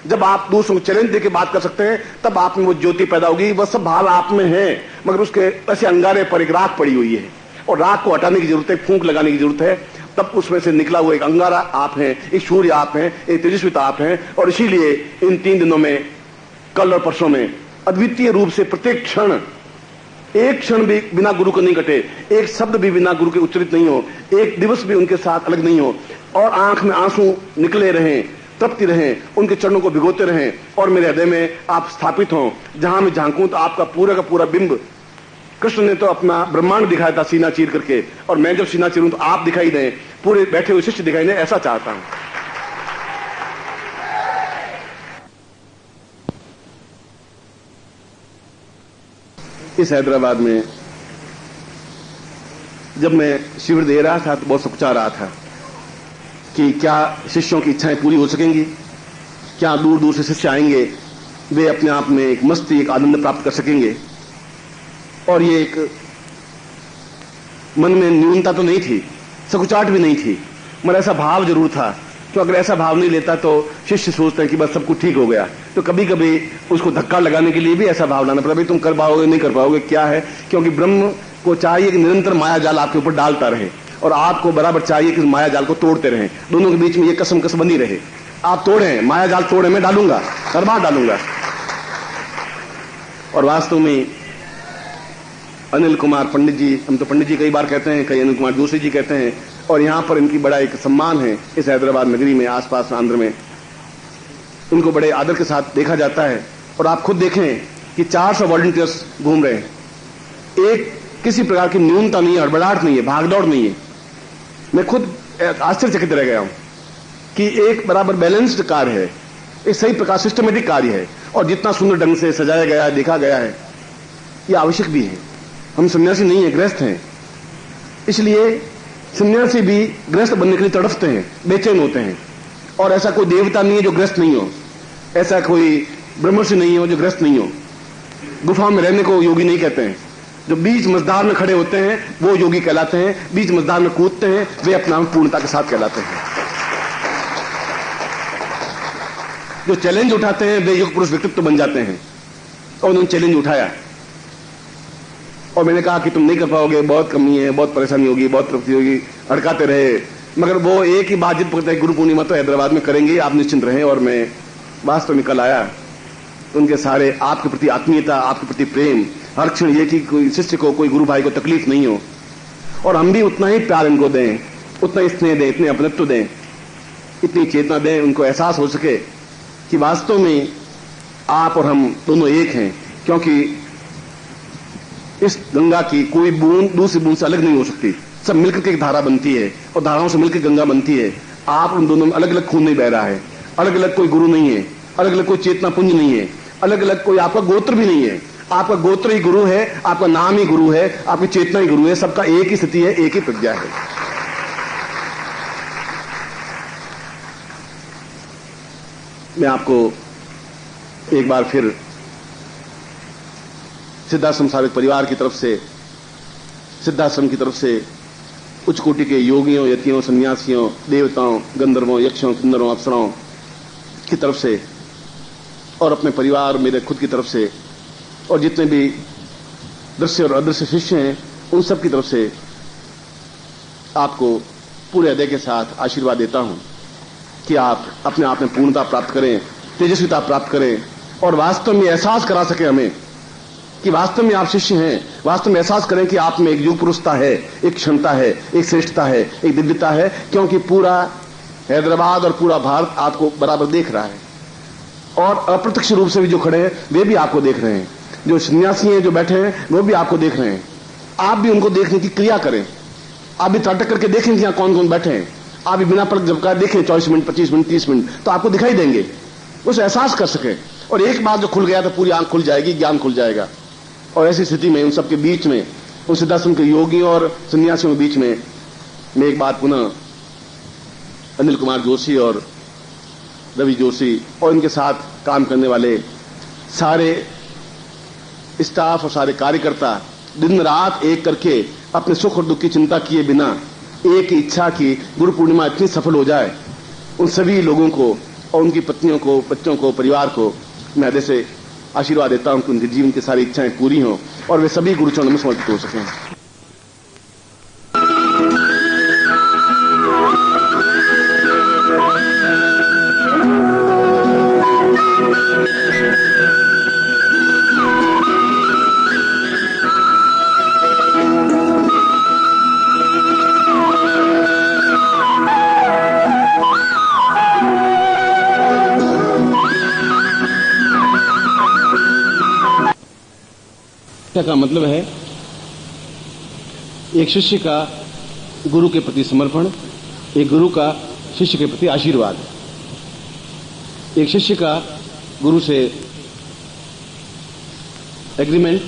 जब आप दूसरों को चैलेंज देके बात कर सकते हैं, तब आप में वो ज्योति पैदा होगी। वह सब भाव आप में है, मगर उसके ऐसे अंगारे पर एक राख पड़ी हुई है, और राख को हटाने की जरूरत है, फूंक लगाने की जरूरत है। तब उसमें से निकला हुआ एक अंगारा आप हैं, एक सूर्य आप हैं, एक तेजस्विता आप हैं। और इसीलिए इन 3 दिनों में, कल और परसों में, अद्वितीय रूप से प्रत्येक क्षण, एक क्षण भी बिना गुरु को नहीं कटे, एक शब्द भी बिना गुरु के उच्चरित नहीं हो, एक दिवस भी उनके साथ अलग नहीं हो, और आंख में आंसू निकले रहें, तृप्ति रहें, उनके चरणों को भिगोते रहें, और मेरे हृदय में आप स्थापित हों। जहां मैं झांकूं तो आपका पूरा का पूरा बिंब, कृष्ण ने तो अपना ब्रह्मांड दिखाया था सीना चीर करके, और मैं जब सीना चीरूं तो आप दिखाई दें, पूरे बैठे हुए शिष्य दिखाई दें, ऐसा चाहता हूं। इस हैदराबाद में जब मैं शिविर दे रहा था तो बहुत सोचा रहा था कि क्या शिष्यों की इच्छाएं पूरी हो सकेंगी, क्या दूर दूर से शिष्य आएंगे, वे अपने आप में एक मस्ती, एक आनंद प्राप्त कर सकेंगे। और ये एक मन में न्यूनता तो नहीं थी, सकुचाहट भी नहीं थी, मगर ऐसा भाव जरूर था। तो अगर ऐसा भाव नहीं लेता तो शिष्य सोचते हैं कि बस सब कुछ ठीक हो गया, तो कभी कभी उसको धक्का लगाने के लिए भी ऐसा भाव लाना पड़ता, भाई तुम कर पाओगे नहीं कर पाओगे, क्या है। क्योंकि ब्रह्म को चाहिए कि निरंतर माया जाल आपके ऊपर डालता रहे, और आपको बराबर चाहिए कि माया जाल को तोड़ते रहें। दोनों के बीच में ये कसम बनी रहे, आप तोड़ें, माया जाल तोड़े, मैं डालूंगा, हर बार डालूंगा। और वास्तव में अनिल कुमार पंडित जी, हम तो पंडित जी कई बार कहते हैं, कई अनिल कुमार जोशी जी कहते हैं, और यहां पर इनकी बड़ा एक सम्मान है इस हैदराबाद नगरी में, आसपास आंध्र में इनको बड़े आदर के साथ देखा जाता है। और आप खुद देखें कि 400 वॉलंटियर्स घूम रहे हैं, एक किसी प्रकार की न्यूनता नहीं है, हड़बड़ाहट नहीं है, भागदौड़ नहीं है। मैं खुद आश्चर्यचकित रह गया हूं कि एक बराबर बैलेंस्ड कार्य है, एक सही प्रकार सिस्टमेटिक कार्य है, और जितना सुंदर ढंग से सजाया गया है, देखा गया है, यह आवश्यक भी है। हम सन्यासी नहीं है, गृहस्थ हैं, इसलिए सन्यासी भी गृहस्थ बनने के लिए तड़फते हैं, बेचैन होते हैं। और ऐसा कोई देवता नहीं है जो गृहस्थ नहीं हो, ऐसा कोई ब्रह्मर्षि नहीं हो जो गृहस्थ नहीं हो। गुफा में रहने को योगी नहीं कहते हैं, जो बीच मझधार में खड़े होते हैं वो योगी कहलाते हैं, बीच मझधार में कूदते हैं वे अपना पूर्णता के साथ कहलाते हैं। जो चैलेंज उठाते हैं वे युग पुरुष व्यक्तित्व बन जाते हैं। और उन्होंने चैलेंज उठाया, और मैंने कहा कि तुम नहीं कर पाओगे, बहुत कमी है, बहुत परेशानी होगी, बहुत तृप्ति होगी, अड़काते रहे। मगर वो एक ही बात जिद पकड़ते, गुरु पूर्णिमा तो हैदराबाद में करेंगे, आप निश्चिंत रहें। और मैं वास्तव में कल आया तो उनके सारे आपके प्रति आत्मीयता, आपके प्रति प्रेम, हर क्षण ये कि कोई शिष्य को, कोई गुरु भाई को तकलीफ नहीं हो, और हम भी उतना ही प्यार इनको दें, उतना ही स्नेह दें, इतने अपनत्व दें, इतनी चेतना दें, उनको एहसास हो सके कि वास्तव में आप और हम दोनों एक हैं, क्योंकि इस गंगा की कोई बूंद दूसरी बूंद से अलग नहीं हो सकती। सब मिलकर के एक धारा बनती है और धाराओं से मिलकर गंगा बनती है। आप उन दोनों में अलग अलग खून नहीं बह रहा है, अलग अलग कोई गुरु नहीं है, अलग अलग कोई चेतना पुंज नहीं है, अलग अलग कोई आपका गोत्र भी नहीं है। आपका गोत्र ही गुरु है, आपका नाम ही गुरु है, आपकी चेतना ही गुरु है। सबका एक ही स्थिति है, एक ही प्रज्ञा है। मैं आपको एक बार फिर सिद्धाश्रम साधक परिवार की तरफ से, सिद्धाश्रम की तरफ से उच्च कोटि के योगियों, यतियों, सन्यासियों, देवताओं, गंधर्वों, यक्षों, किन्नरों, अप्सराओं की तरफ से और अपने परिवार, मेरे खुद की तरफ से और जितने भी दृश्य और अदृश्य शिष्य हैं, उन सब की तरफ से आपको पूरे हृदय के साथ आशीर्वाद देता हूं कि आप अपने आप में पूर्णता प्राप्त करें, तेजस्विता प्राप्त करें और वास्तव में एहसास करा सके हमें कि वास्तव में आप शिष्य हैं। वास्तव में एहसास करें कि आप में एक युग पुरुषता है, एक क्षमता है, एक श्रेष्ठता है, एक दिव्यता है, क्योंकि पूरा हैदराबाद और पूरा भारत आपको बराबर देख रहा है और अप्रत्यक्ष रूप से भी जो खड़े हैं वे भी आपको देख रहे हैं। जो सन्यासी हैं जो बैठे हैं वो भी आपको देख रहे हैं। आप भी उनको देखने की क्रिया करें। आप भी त्राटक करके देखें कि यहां कौन कौन बैठे हैं। आप भी बिना पलक झपकाए देखें 24 मिनट, 25 मिनट, 30 मिनट, तो आपको दिखाई देंगे, उस एहसास कर सके। और एक बार जो खुल गया तो पूरी आंख खुल जाएगी, ज्ञान खुल जाएगा। और ऐसी स्थिति में उन सबके बीच में, उन सिद्धाश्रम के योगियों और सन्यासियों के बीच में मैं एक बात पुनः अनिल कुमार जोशी और रवि जोशी और इनके साथ काम करने वाले सारे स्टाफ और सारे कार्यकर्ता दिन रात एक करके अपने सुख और दुख की चिंता किए बिना एक इच्छा की गुरु पूर्णिमा इतनी सफल हो जाए, उन सभी लोगों को और उनकी पत्नियों को, बच्चों को, परिवार को मैं हृदय से आशीर्वाद देता हूं कि उनके जीवन की सारी इच्छाएं पूरी हों और वे सभी गुरुचरणों में समर्पित हो सकें। का मतलब है एक शिष्य का गुरु के प्रति समर्पण, एक गुरु का शिष्य के प्रति आशीर्वाद। एक शिष्य का गुरु से एग्रीमेंट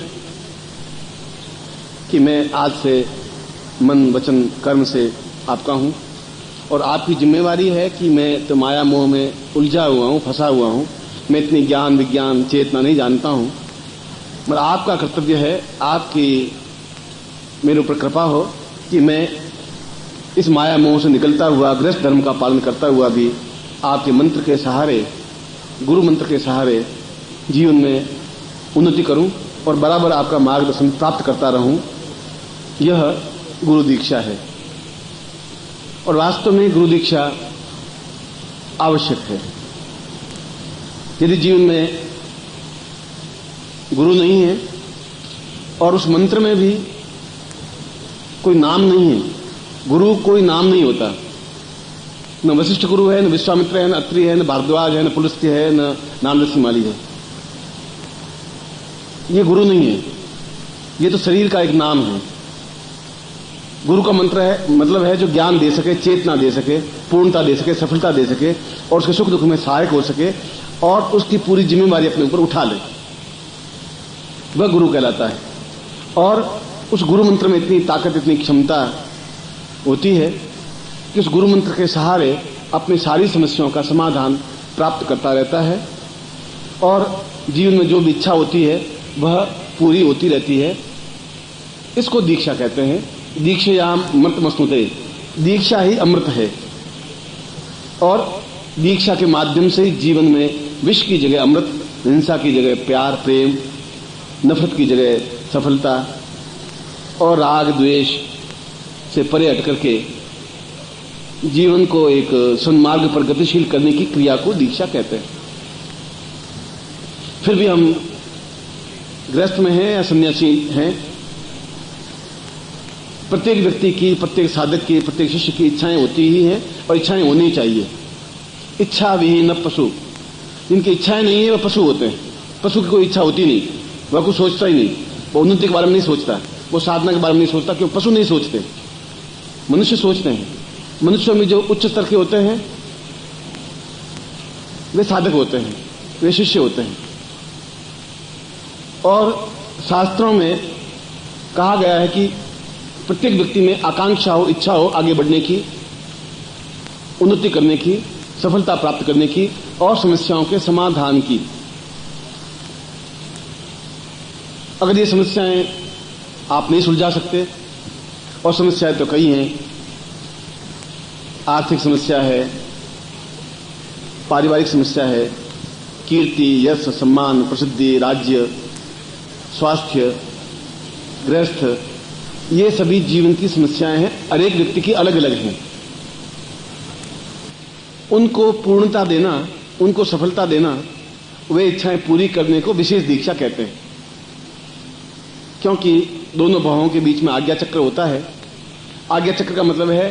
कि मैं आज से मन, वचन, कर्म से आपका हूं और आपकी जिम्मेवारी है कि मैं तो माया मोह में उलझा हुआ हूं, फंसा हुआ हूं, मैं इतनी ज्ञान, विज्ञान, चेतना नहीं जानता हूं, मगर आपका कर्तव्य है, आपकी मेरे ऊपर कृपा हो कि मैं इस माया मोह से निकलता हुआ, गृहस्थ धर्म का पालन करता हुआ भी आपके मंत्र के सहारे, गुरु मंत्र के सहारे जीवन में उन्नति करूं और बराबर आपका मार्गदर्शन प्राप्त करता रहूं। यह गुरु दीक्षा है और वास्तव में गुरु दीक्षा आवश्यक है। यदि जीवन में गुरु नहीं है और उस मंत्र में भी कोई नाम नहीं है, गुरु कोई नाम नहीं होता, न वशिष्ठ गुरु है, न विश्वामित्र है, न अत्रि है, न भारद्वाज है, न पुलस्त्य है, न नामदर्शी माली है, ये गुरु नहीं है, ये तो शरीर का एक नाम है। गुरु का मंत्र है, मतलब है जो ज्ञान दे सके, चेतना दे सके, पूर्णता दे सके, सफलता दे सके और उसके सुख दुख में सहायक हो सके और उसकी पूरी जिम्मेवारी अपने ऊपर उठा ले, वह गुरु कहलाता है। और उस गुरु मंत्र में इतनी ताकत, इतनी क्षमता होती है कि उस गुरु मंत्र के सहारे अपनी सारी समस्याओं का समाधान प्राप्त करता रहता है और जीवन में जो भी इच्छा होती है वह पूरी होती रहती है। इसको दीक्षा कहते हैं। दीक्षायाम अमृतमश्नुते, दीक्षा ही अमृत है और दीक्षा के माध्यम से ही जीवन में विष की जगह अमृत, हिंसा की जगह प्यार, प्रेम, नफरत की जगह सफलता और राग द्वेष से परे हट करके जीवन को एक सन्मार्ग पर गतिशील करने की क्रिया को दीक्षा कहते हैं। फिर भी हम गृहस्थ में हैं या सन्यासी हैं, प्रत्येक व्यक्ति की, प्रत्येक साधक की, प्रत्येक शिष्य की इच्छाएं होती ही हैं और इच्छाएं होनी चाहिए। इच्छा विहीन पशु, जिनकी इच्छाएं नहीं है वह पशु होते हैं। पशु की कोई इच्छा होती नहीं, वह कुछ सोचता ही नहीं, वो उन्नति के बारे में नहीं सोचता, वो साधना के बारे में नहीं सोचता, क्योंकि पशु नहीं सोचते, मनुष्य सोचते हैं। मनुष्यों में जो उच्च स्तर के होते हैं वे साधक होते हैं, वे शिष्य होते हैं। और शास्त्रों में कहा गया है कि प्रत्येक व्यक्ति में आकांक्षा हो, इच्छा हो आगे बढ़ने की, उन्नति करने की, सफलता प्राप्त करने की और समस्याओं के समाधान की। अगर ये समस्याएं आप नहीं सुलझा सकते, और समस्याएं तो कई हैं, आर्थिक समस्या है, पारिवारिक समस्या है, कीर्ति, यश, सम्मान, प्रसिद्धि, राज्य, स्वास्थ्य, गृहस्थ, ये सभी जीवन की समस्याएं हैं, हर एक व्यक्ति की अलग अलग हैं। उनको पूर्णता देना, उनको सफलता देना, वे इच्छाएं पूरी करने को विशेष दीक्षा कहते हैं। क्योंकि दोनों भावों के बीच में आज्ञा चक्र होता है। आज्ञा चक्र का मतलब है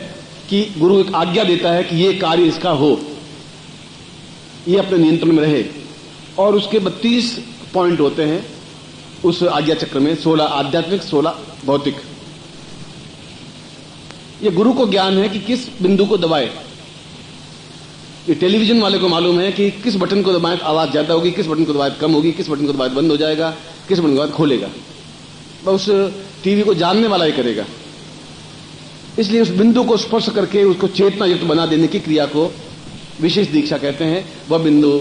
कि गुरु एक आज्ञा देता है कि ये कार्य इसका हो, ये अपने नियंत्रण में रहे, और उसके 32 पॉइंट होते हैं उस आज्ञा चक्र में, 16 आध्यात्मिक, 16 भौतिक। ये गुरु को ज्ञान है कि किस बिंदु को दबाए। ये टेलीविजन वाले को मालूम है कि किस बटन को दबाए तो आवाज ज्यादा होगी, किस बटन को दबाए कम होगी, किस बटन को दबाए बंद हो जाएगा, किस बटन को दबाए खोलेगा। उस टीवी को जानने वाला ही करेगा। इसलिए उस बिंदु को स्पर्श करके उसको चेतना युक्त बना देने की क्रिया को विशेष दीक्षा कहते हैं। वह बिंदु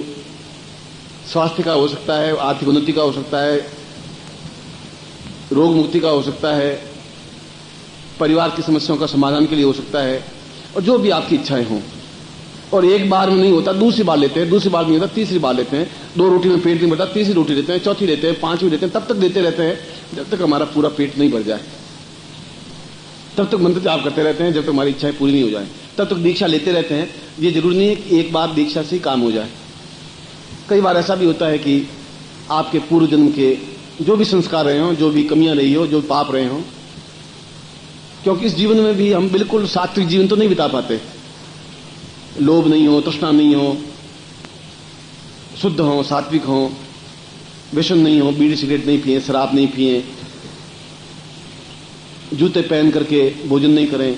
स्वास्थ्य का हो सकता है, आर्थिक उन्नति का हो सकता है, रोग मुक्ति का हो सकता है, परिवार की समस्याओं का समाधान के लिए हो सकता है, और जो भी आपकी इच्छाएं हों। और एक बार में नहीं होता, दूसरी बार लेते हैं, दूसरी बार नहीं होता, तीसरी बार लेते हैं। 2 रोटी में पेट नहीं भरता, तीसरी रोटी लेते हैं, चौथी लेते हैं, 5वीं लेते हैं, तब तक देते रहते हैं जब तक हमारा पूरा पेट नहीं भर जाए। तब तक मंत्र जाप करते रहते हैं जब तक हमारी इच्छाएं पूरी नहीं हो जाए, तब तक दीक्षा लेते रहते हैं। ये जरूरी नहीं है कि एक बार दीक्षा से ही काम हो जाए। कई बार ऐसा भी होता है कि आपके पूर्व जन्म के जो भी संस्कार रहे हों, जो भी कमियां रही हो, जो पाप रहे हों, क्योंकि इस जीवन में भी हम बिल्कुल सात्विक जीवन तो नहीं बिता पाते। लोभ नहीं हो, तृष्णा नहीं हो, शुद्ध हो, सात्विक हो, व्यसन नहीं हो, बीड़ी सिगरेट नहीं पिए, शराब नहीं पिए, जूते पहन करके भोजन नहीं करें,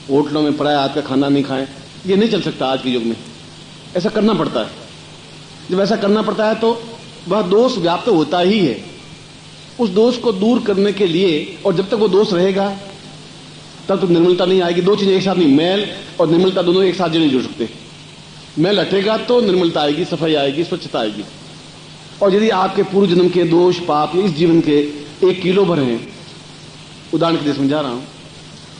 होटलों में पराया हाथ का खाना नहीं खाएं। ये नहीं चल सकता आज के युग में। ऐसा करना पड़ता है। जब ऐसा करना पड़ता है तो वह दोष व्याप्त होता ही है। उस दोष को दूर करने के लिए, और जब तक वो दोष रहेगा तब तक निर्मलता नहीं आएगी। दो चीजें एक साथ नहीं, मैल और निर्मलता दोनों एक साथ नहीं जुड़ सकते। मैल हटेगा तो निर्मलता आएगी, सफाई आएगी, स्वच्छता आएगी। और यदि आपके पूर्व जन्म के दोष पाप इस जीवन के 1 किलो भर हैं, उदाहरण के लिए समझा रहा हूं,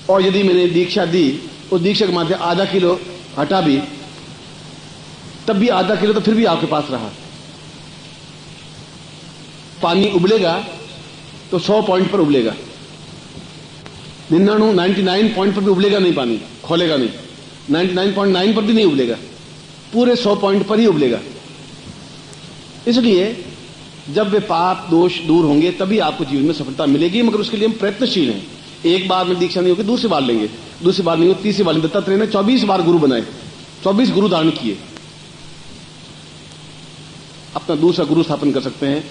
और यदि मैंने दीक्षा दी, उस दीक्षा के माध्यम आधा किलो हटा भी, तब भी आधा किलो तो फिर भी आपके पास रहा। पानी उबलेगा तो 100 पॉइंट पर उबलेगा, 99 पॉइंट पर भी उबलेगा नहीं, पानी खोलेगा नहीं, 99.9 पर भी नहीं उबलेगा, पूरे 100 पॉइंट पर ही उबलेगा। इसलिए जब वे पाप दोष दूर होंगे तभी आपको जीवन में सफलता मिलेगी। मगर उसके लिए हम प्रयत्नशील हैं। एक बार में दीक्षा नहीं होगी, दूसरी बार लेंगे, दूसरी बार नहीं होगी, तीसरी बार लेंगे। दत्तात्रेय ने 24 बार गुरु बनाए, 24 गुरु धारण किए। अपना दूसरा गुरु स्थापन कर सकते हैं,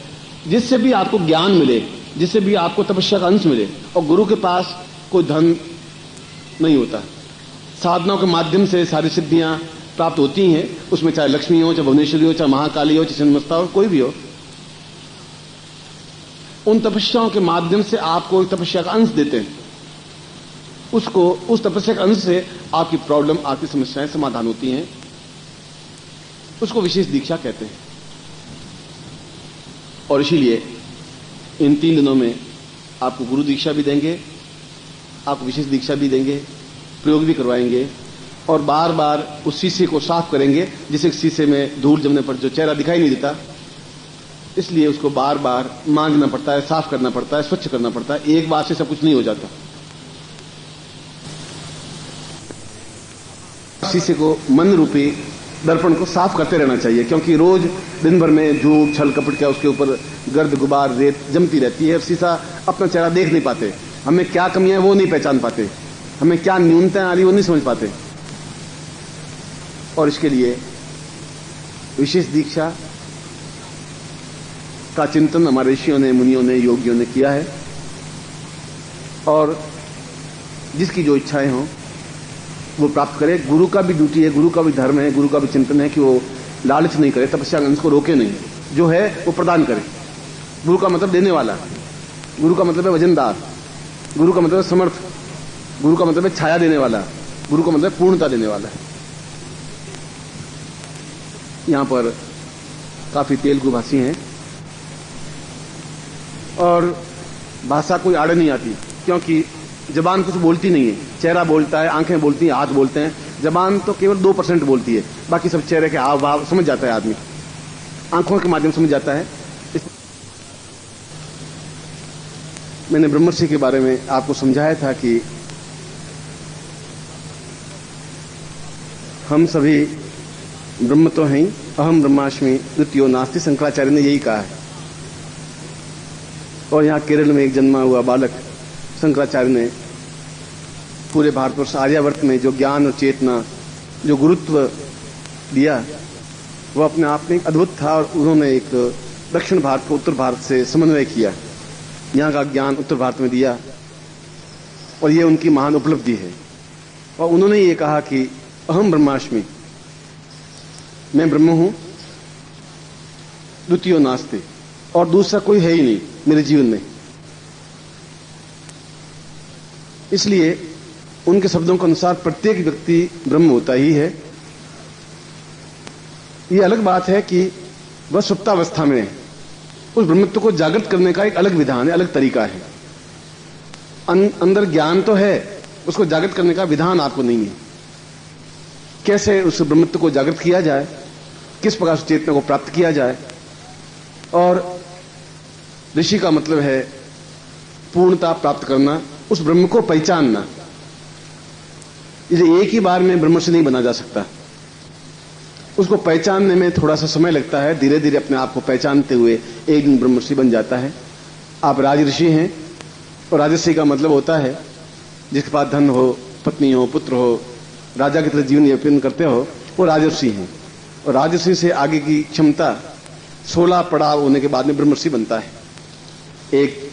जिससे भी आपको ज्ञान मिले, जिससे भी आपको तपस्या का अंश मिले। और गुरु के पास कोई धन नहीं होता, साधनाओं के माध्यम से सारी सिद्धियां प्राप्त होती हैं। उसमें चाहे लक्ष्मी हो, चाहे भुवनेश्वरी हो, चाहे महाकाली हो, चाहे छिन्नमस्ता हो, कोई भी हो। उन तपस्याओं के माध्यम से आपको एक तपस्या का अंश देते हैं। उसको, उस तपस्या के अंश से आपकी प्रॉब्लम, आपकी समस्याएं समाधान होती हैं। उसको विशेष दीक्षा कहते हैं। और इसीलिए इन 3 दिनों में आपको गुरु दीक्षा भी देंगे, आपको विशेष दीक्षा भी देंगे, प्रयोग भी करवाएंगे, और बार बार उस शीशे को साफ करेंगे, जिसे शीशे में धूल जमने पर जो चेहरा दिखाई नहीं देता, इसलिए उसको बार बार मांजना पड़ता है, साफ करना पड़ता है, स्वच्छ करना पड़ता है। एक बार से सब कुछ नहीं हो जाता। शीशे को, मन रूपी दर्पण को साफ करते रहना चाहिए, क्योंकि रोज दिन भर में झूठ, छल कपट का उसके ऊपर गर्द, गुबार, रेत जमती रहती है। शीशा अपना चेहरा देख नहीं पाते, हमें क्या कमियां वो नहीं पहचान पाते, हमें क्या न्यूनताएं आ रही वो नहीं समझ पाते। और इसके लिए विशेष दीक्षा का चिंतन हमारे ऋषियों ने, मुनियों ने, योगियों ने किया है। और जिसकी जो इच्छाएं हों वो प्राप्त करे। गुरु का भी ड्यूटी है, गुरु का भी धर्म है, गुरु का भी चिंतन है कि वो लालच नहीं करे, तपस्या को रोके नहीं, जो है वो प्रदान करे। गुरु का मतलब देने वाला, गुरु का मतलब है वजनदार, गुरु का मतलब है समर्थ, गुरु का मतलब है छाया देने वाला, गुरु का मतलब पूर्णता देने वाला है। यहां पर काफी तेलुगु भाषी हैं और भाषा कोई आड़े नहीं आती, क्योंकि जबान कुछ बोलती नहीं है। चेहरा बोलता है, आंखें बोलती हैं, हाथ बोलते हैं। जबान तो केवल 2% बोलती है, बाकी सब चेहरे के हाव भाव समझ जाता है आदमी, आंखों के माध्यम समझ जाता है। मैंने ब्रह्मर्षि के बारे में आपको समझाया था कि हम सभी ब्रह्म तो हैं, अहम ब्रह्मास्मि द्वितीयो नास्ति, शंकराचार्य ने यही कहा है। और यहां केरल में एक जन्मा हुआ बालक शंकराचार्य ने पूरे भारतवर्ष आर्यावर्त में जो ज्ञान और चेतना, जो गुरुत्व दिया, वो अपने आप में एक अद्भुत था। और उन्होंने एक दक्षिण भारत को उत्तर भारत से समन्वय किया, यहां का ज्ञान उत्तर भारत में दिया, और ये उनकी महान उपलब्धि है। और उन्होंने ये कहा कि अहम ब्रह्मास्मि, मैं ब्रह्म हूं, द्वितीयो नास्ति, और दूसरा कोई है ही नहीं मेरे जीवन में। इसलिए उनके शब्दों के अनुसार प्रत्येक व्यक्ति ब्रह्म होता ही है। यह अलग बात है कि वह सुप्तावस्था में उस ब्रह्मत्व को जागृत करने का एक अलग विधान है, अलग तरीका है। अंदर ज्ञान तो है, उसको जागृत करने का विधान आपको नहीं है। कैसे उस ब्रह्मत्व को जागृत किया जाए, किस प्रकार से चेतना को प्राप्त किया जाए। और ऋषि का मतलब है पूर्णता प्राप्त करना, उस ब्रह्म को पहचानना। इसे एक ही बार में ब्रह्मर्षि नहीं बना जा सकता, उसको पहचानने में थोड़ा सा समय लगता है। धीरे धीरे अपने आप को पहचानते हुए एक दिन ब्रह्मर्षि बन जाता है। आप राजऋषि हैं, और राजर्षि का मतलब होता है जिसके पास धन हो, पत्नी हो, पुत्र हो, राजा की तरह जीवन यापन करते हो, वो राजर्षि हैं। और राजर्षि से आगे की क्षमता 16 पड़ाव होने के बाद में ब्रह्मर्षि बनता है। एक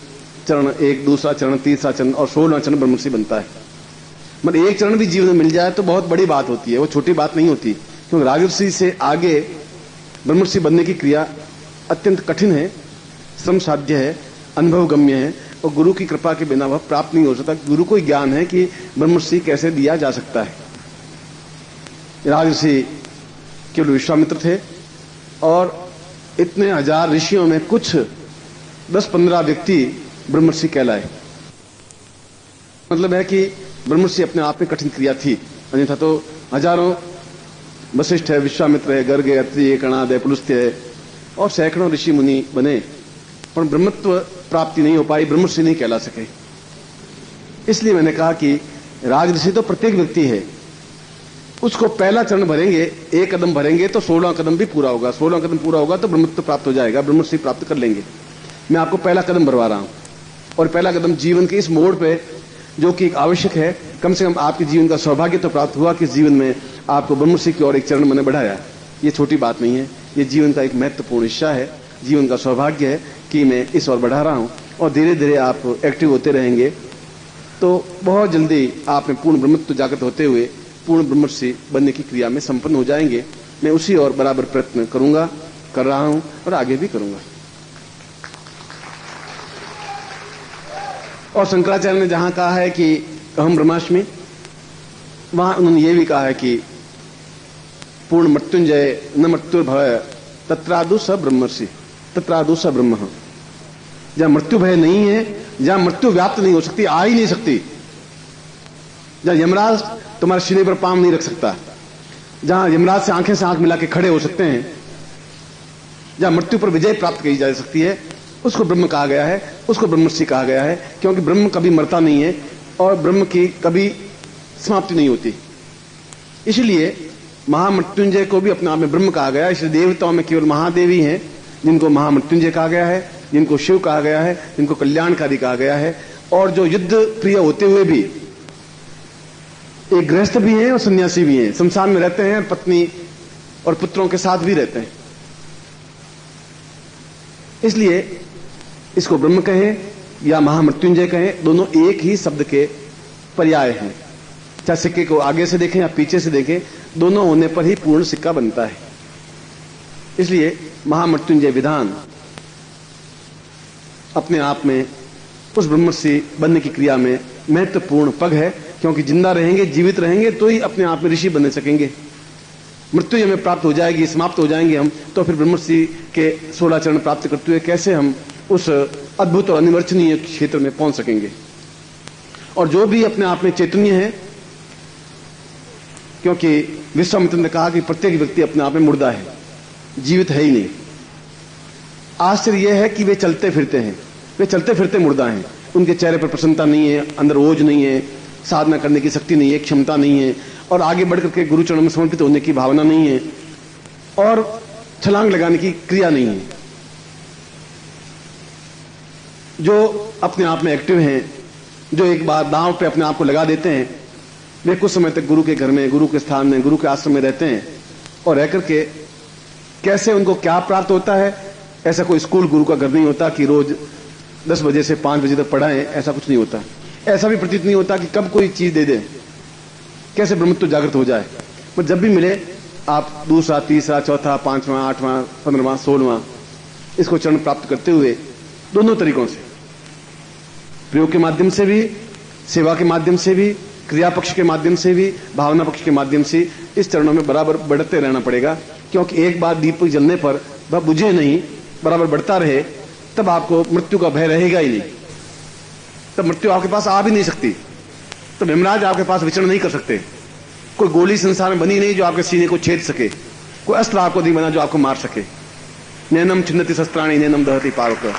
चरण, एक दूसरा चरण, तीसरा चरण और 16वां चरण ब्रह्मर्षि बनता है। मतलब एक चरण भी जीवन में मिल जाए तो बहुत बड़ी बात होती है, वो छोटी बात नहीं होती। क्योंकि राजर्षि से आगे ब्रह्मर्षि बनने की क्रिया अत्यंत कठिन है, श्रम साध्य है, अनुभवगम्य है, और गुरु की कृपा के बिना वह प्राप्त नहीं हो सकता। गुरु को ज्ञान है कि ब्रह्मर्षि कैसे दिया जा सकता है। राजर्षि केवल विश्वामित्र थे, और इतने हजार ऋषियों में कुछ 10-15 व्यक्ति ब्रह्मर्षि कहलाए। मतलब है कि ब्रह्मर्षि अपने आप में कठिन क्रिया थी, अन्यथा तो हजारों, वशिष्ठ है, विश्वामित्र है, गर्ग है, अत्रि है, कणाद है, पुलस्त्य है, और सैकड़ों ऋषि मुनि बने, पर ब्रह्मत्व प्राप्ति नहीं हो पाई, ब्रह्मर्षि नहीं कहला सके। इसलिए मैंने कहा कि राजऋषि तो प्रत्येक व्यक्ति है, उसको पहला चरण भरेंगे, एक कदम भरेंगे तो 16वां कदम भी पूरा होगा, 16वां कदम पूरा होगा तो ब्रह्मत्व प्राप्त हो जाएगा, ब्रह्मर्षि प्राप्त कर लेंगे। मैं आपको पहला कदम भरवा रहा हूं, और पहला कदम जीवन के इस मोड़ पे जो कि आवश्यक है, कम से कम आपके जीवन का सौभाग्य तो प्राप्त हुआ कि जीवन में आपको ब्रह्मर्षि की ओर एक चरण मैंने बढ़ाया। ये छोटी बात नहीं है, ये जीवन का एक महत्वपूर्ण हिस्सा है, जीवन का सौभाग्य है कि मैं इस ओर बढ़ा रहा हूं। और धीरे धीरे आप एक्टिव होते रहेंगे तो बहुत जल्दी आप में पूर्ण ब्रह्मत्व जागृत होते हुए पूर्ण ब्रह्मर्षि बनने की क्रिया में संपन्न हो जाएंगे। मैं उसी और बराबर प्रयत्न करूंगा, कर रहा हूं और आगे भी करूंगा। और शंकराचार्य ने जहां कहा है कि अहम ब्रह्मास्मि, वहां उन्होंने ये भी कहा है कि पूर्ण मृत्युंजय न मृत्युर्भय तत्रादु स ब्रह्मर्षि, तत्रादु स ब्रह्म। जहां मृत्यु भय नहीं है, जहां मृत्यु व्याप्त नहीं हो सकती, आ ही नहीं सकती, जहां यमराज तुम्हारे सीने पर पांव नहीं रख सकता, जहां यमराज से आंख मिला के खड़े हो सकते हैं, जहां मृत्यु पर विजय प्राप्त की जा सकती है, उसको ब्रह्म कहा गया है, उसको ब्रह्मर्षि कहा गया है। क्योंकि ब्रह्म कभी मरता नहीं है और ब्रह्म की कभी समाप्ति नहीं होती। इसलिए महामृत्युंजय को भी अपने आप में ब्रह्म कहा गया है। इसलिए देवताओं में केवल महादेव ही हैं जिनको महामृत्युंजय कहा गया है, जिनको शिव कहा गया है, जिनको कल्याणकारी कहा गया है। और जो युद्ध प्रिय होते हुए भी एक गृहस्थ भी हैं और सन्यासी भी हैं, संसार में रहते हैं, पत्नी और पुत्रों के साथ भी रहते हैं। इसलिए इसको ब्रह्म कहें या महामृत्युंजय कहें, दोनों एक ही शब्द के पर्याय हैं। चाहे सिक्के को आगे से देखें या पीछे से देखें, दोनों होने पर ही पूर्ण सिक्का बनता है। इसलिए महामृत्युंजय विधान अपने आप में उस ब्रह्मर्षि बनने की क्रिया में महत्वपूर्ण पग है, क्योंकि जिंदा रहेंगे, जीवित रहेंगे तो ही अपने आप में ऋषि बनने सकेंगे। मृत्यु हमें प्राप्त हो जाएगी, समाप्त हो जाएंगे हम, तो फिर ब्रह्मर्षि के 16 चरण प्राप्त करते हुए कैसे हम उस अद्भुत और अनिवर्चनीय क्षेत्र में पहुंच सकेंगे। और जो भी अपने आप में चैतन्य है, क्योंकि विश्वामित्र ने कहा कि प्रत्येक व्यक्ति अपने आप में मुर्दा है, जीवित है ही नहीं। आश्चर्य यह है कि वे चलते फिरते हैं, वे चलते फिरते मुर्दा हैं। उनके चेहरे पर प्रसन्नता नहीं है, अंदर ओज नहीं है, साधना करने की शक्ति नहीं है, क्षमता नहीं है, और आगे बढ़कर के गुरु चरणों में समर्पित होने की भावना नहीं है, और छलांग लगाने की क्रिया नहीं है। जो अपने आप में एक्टिव हैं, जो एक बार दांव पे अपने आप को लगा देते हैं, वे कुछ समय तक गुरु के घर में, गुरु के स्थान में, गुरु के आश्रम में रहते हैं। और रह करके कैसे उनको क्या प्राप्त होता है, ऐसा कोई स्कूल गुरु का घर नहीं होता कि रोज 10 बजे से 5 बजे तक पढ़ाएं, ऐसा कुछ नहीं होता। ऐसा भी प्रतीत नहीं होता कि कब कोई चीज दे दे, कैसे ब्रह्मत्व जागृत हो जाए। पर जब भी मिले आप दूसरा, तीसरा, चौथा, 5वां, 8वां, 15वां, 16वां इसको चरण प्राप्त करते हुए दोनों तरीकों से, प्रयोग के माध्यम से भी, सेवा के माध्यम से भी, क्रिया पक्ष के माध्यम से भी, भावना पक्ष के माध्यम से इस चरणों में बराबर बढ़ते रहना पड़ेगा। क्योंकि एक बार दीपक जलने पर वह बुझे नहीं, बराबर बढ़ता रहे, तब आपको मृत्यु का भय रहेगा ही नहीं। तब मृत्यु आपके पास आ भी नहीं सकती, तो यमराज आपके पास विचरण नहीं कर सकते। कोई गोली संसार में बनी नहीं जो आपके सीने को छेद सके, कोई अस्त्र आपको नहीं बना जो आपको मार सके। नैनम छिन्नति शस्त्राणि नैनम दहति पावक,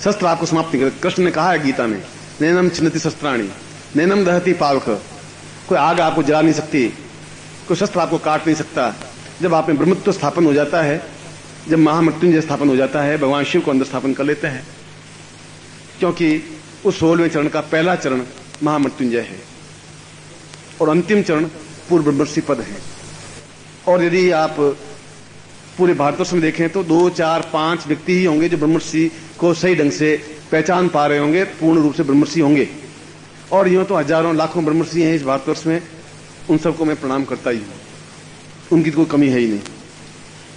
शस्त्र आपको समाप्त नहीं कर। कृष्ण ने कहा है गीता में, नैनम छिन्नति शस्त्राणि नैनम दहति पावक, कोई आग आपको जला नहीं सकती, कोई शस्त्र आपको काट नहीं सकता। जब आप में ब्रह्मत्व स्थापन हो जाता है, जब महामृत्युंजय स्थापन हो जाता है, भगवान शिव को अंदर स्थापन कर लेते हैं। क्योंकि उस 16वें चरण का पहला चरण महामृत्युंजय है और अंतिम चरण पूर्व ब्रह्मर्षि पद है। और यदि आप पूरे भारतवर्ष में देखें तो 2, 4, 5 व्यक्ति ही होंगे जो ब्रह्मर्षि को सही ढंग से पहचान पा रहे होंगे, पूर्ण रूप से ब्रह्मर्षि होंगे। और यूं तो हजारों लाखों ब्रह्मर्षि हैं इस भारतवर्ष में, उन सबको मैं प्रणाम करता ही हूं, उनकी कोई कमी है ही नहीं।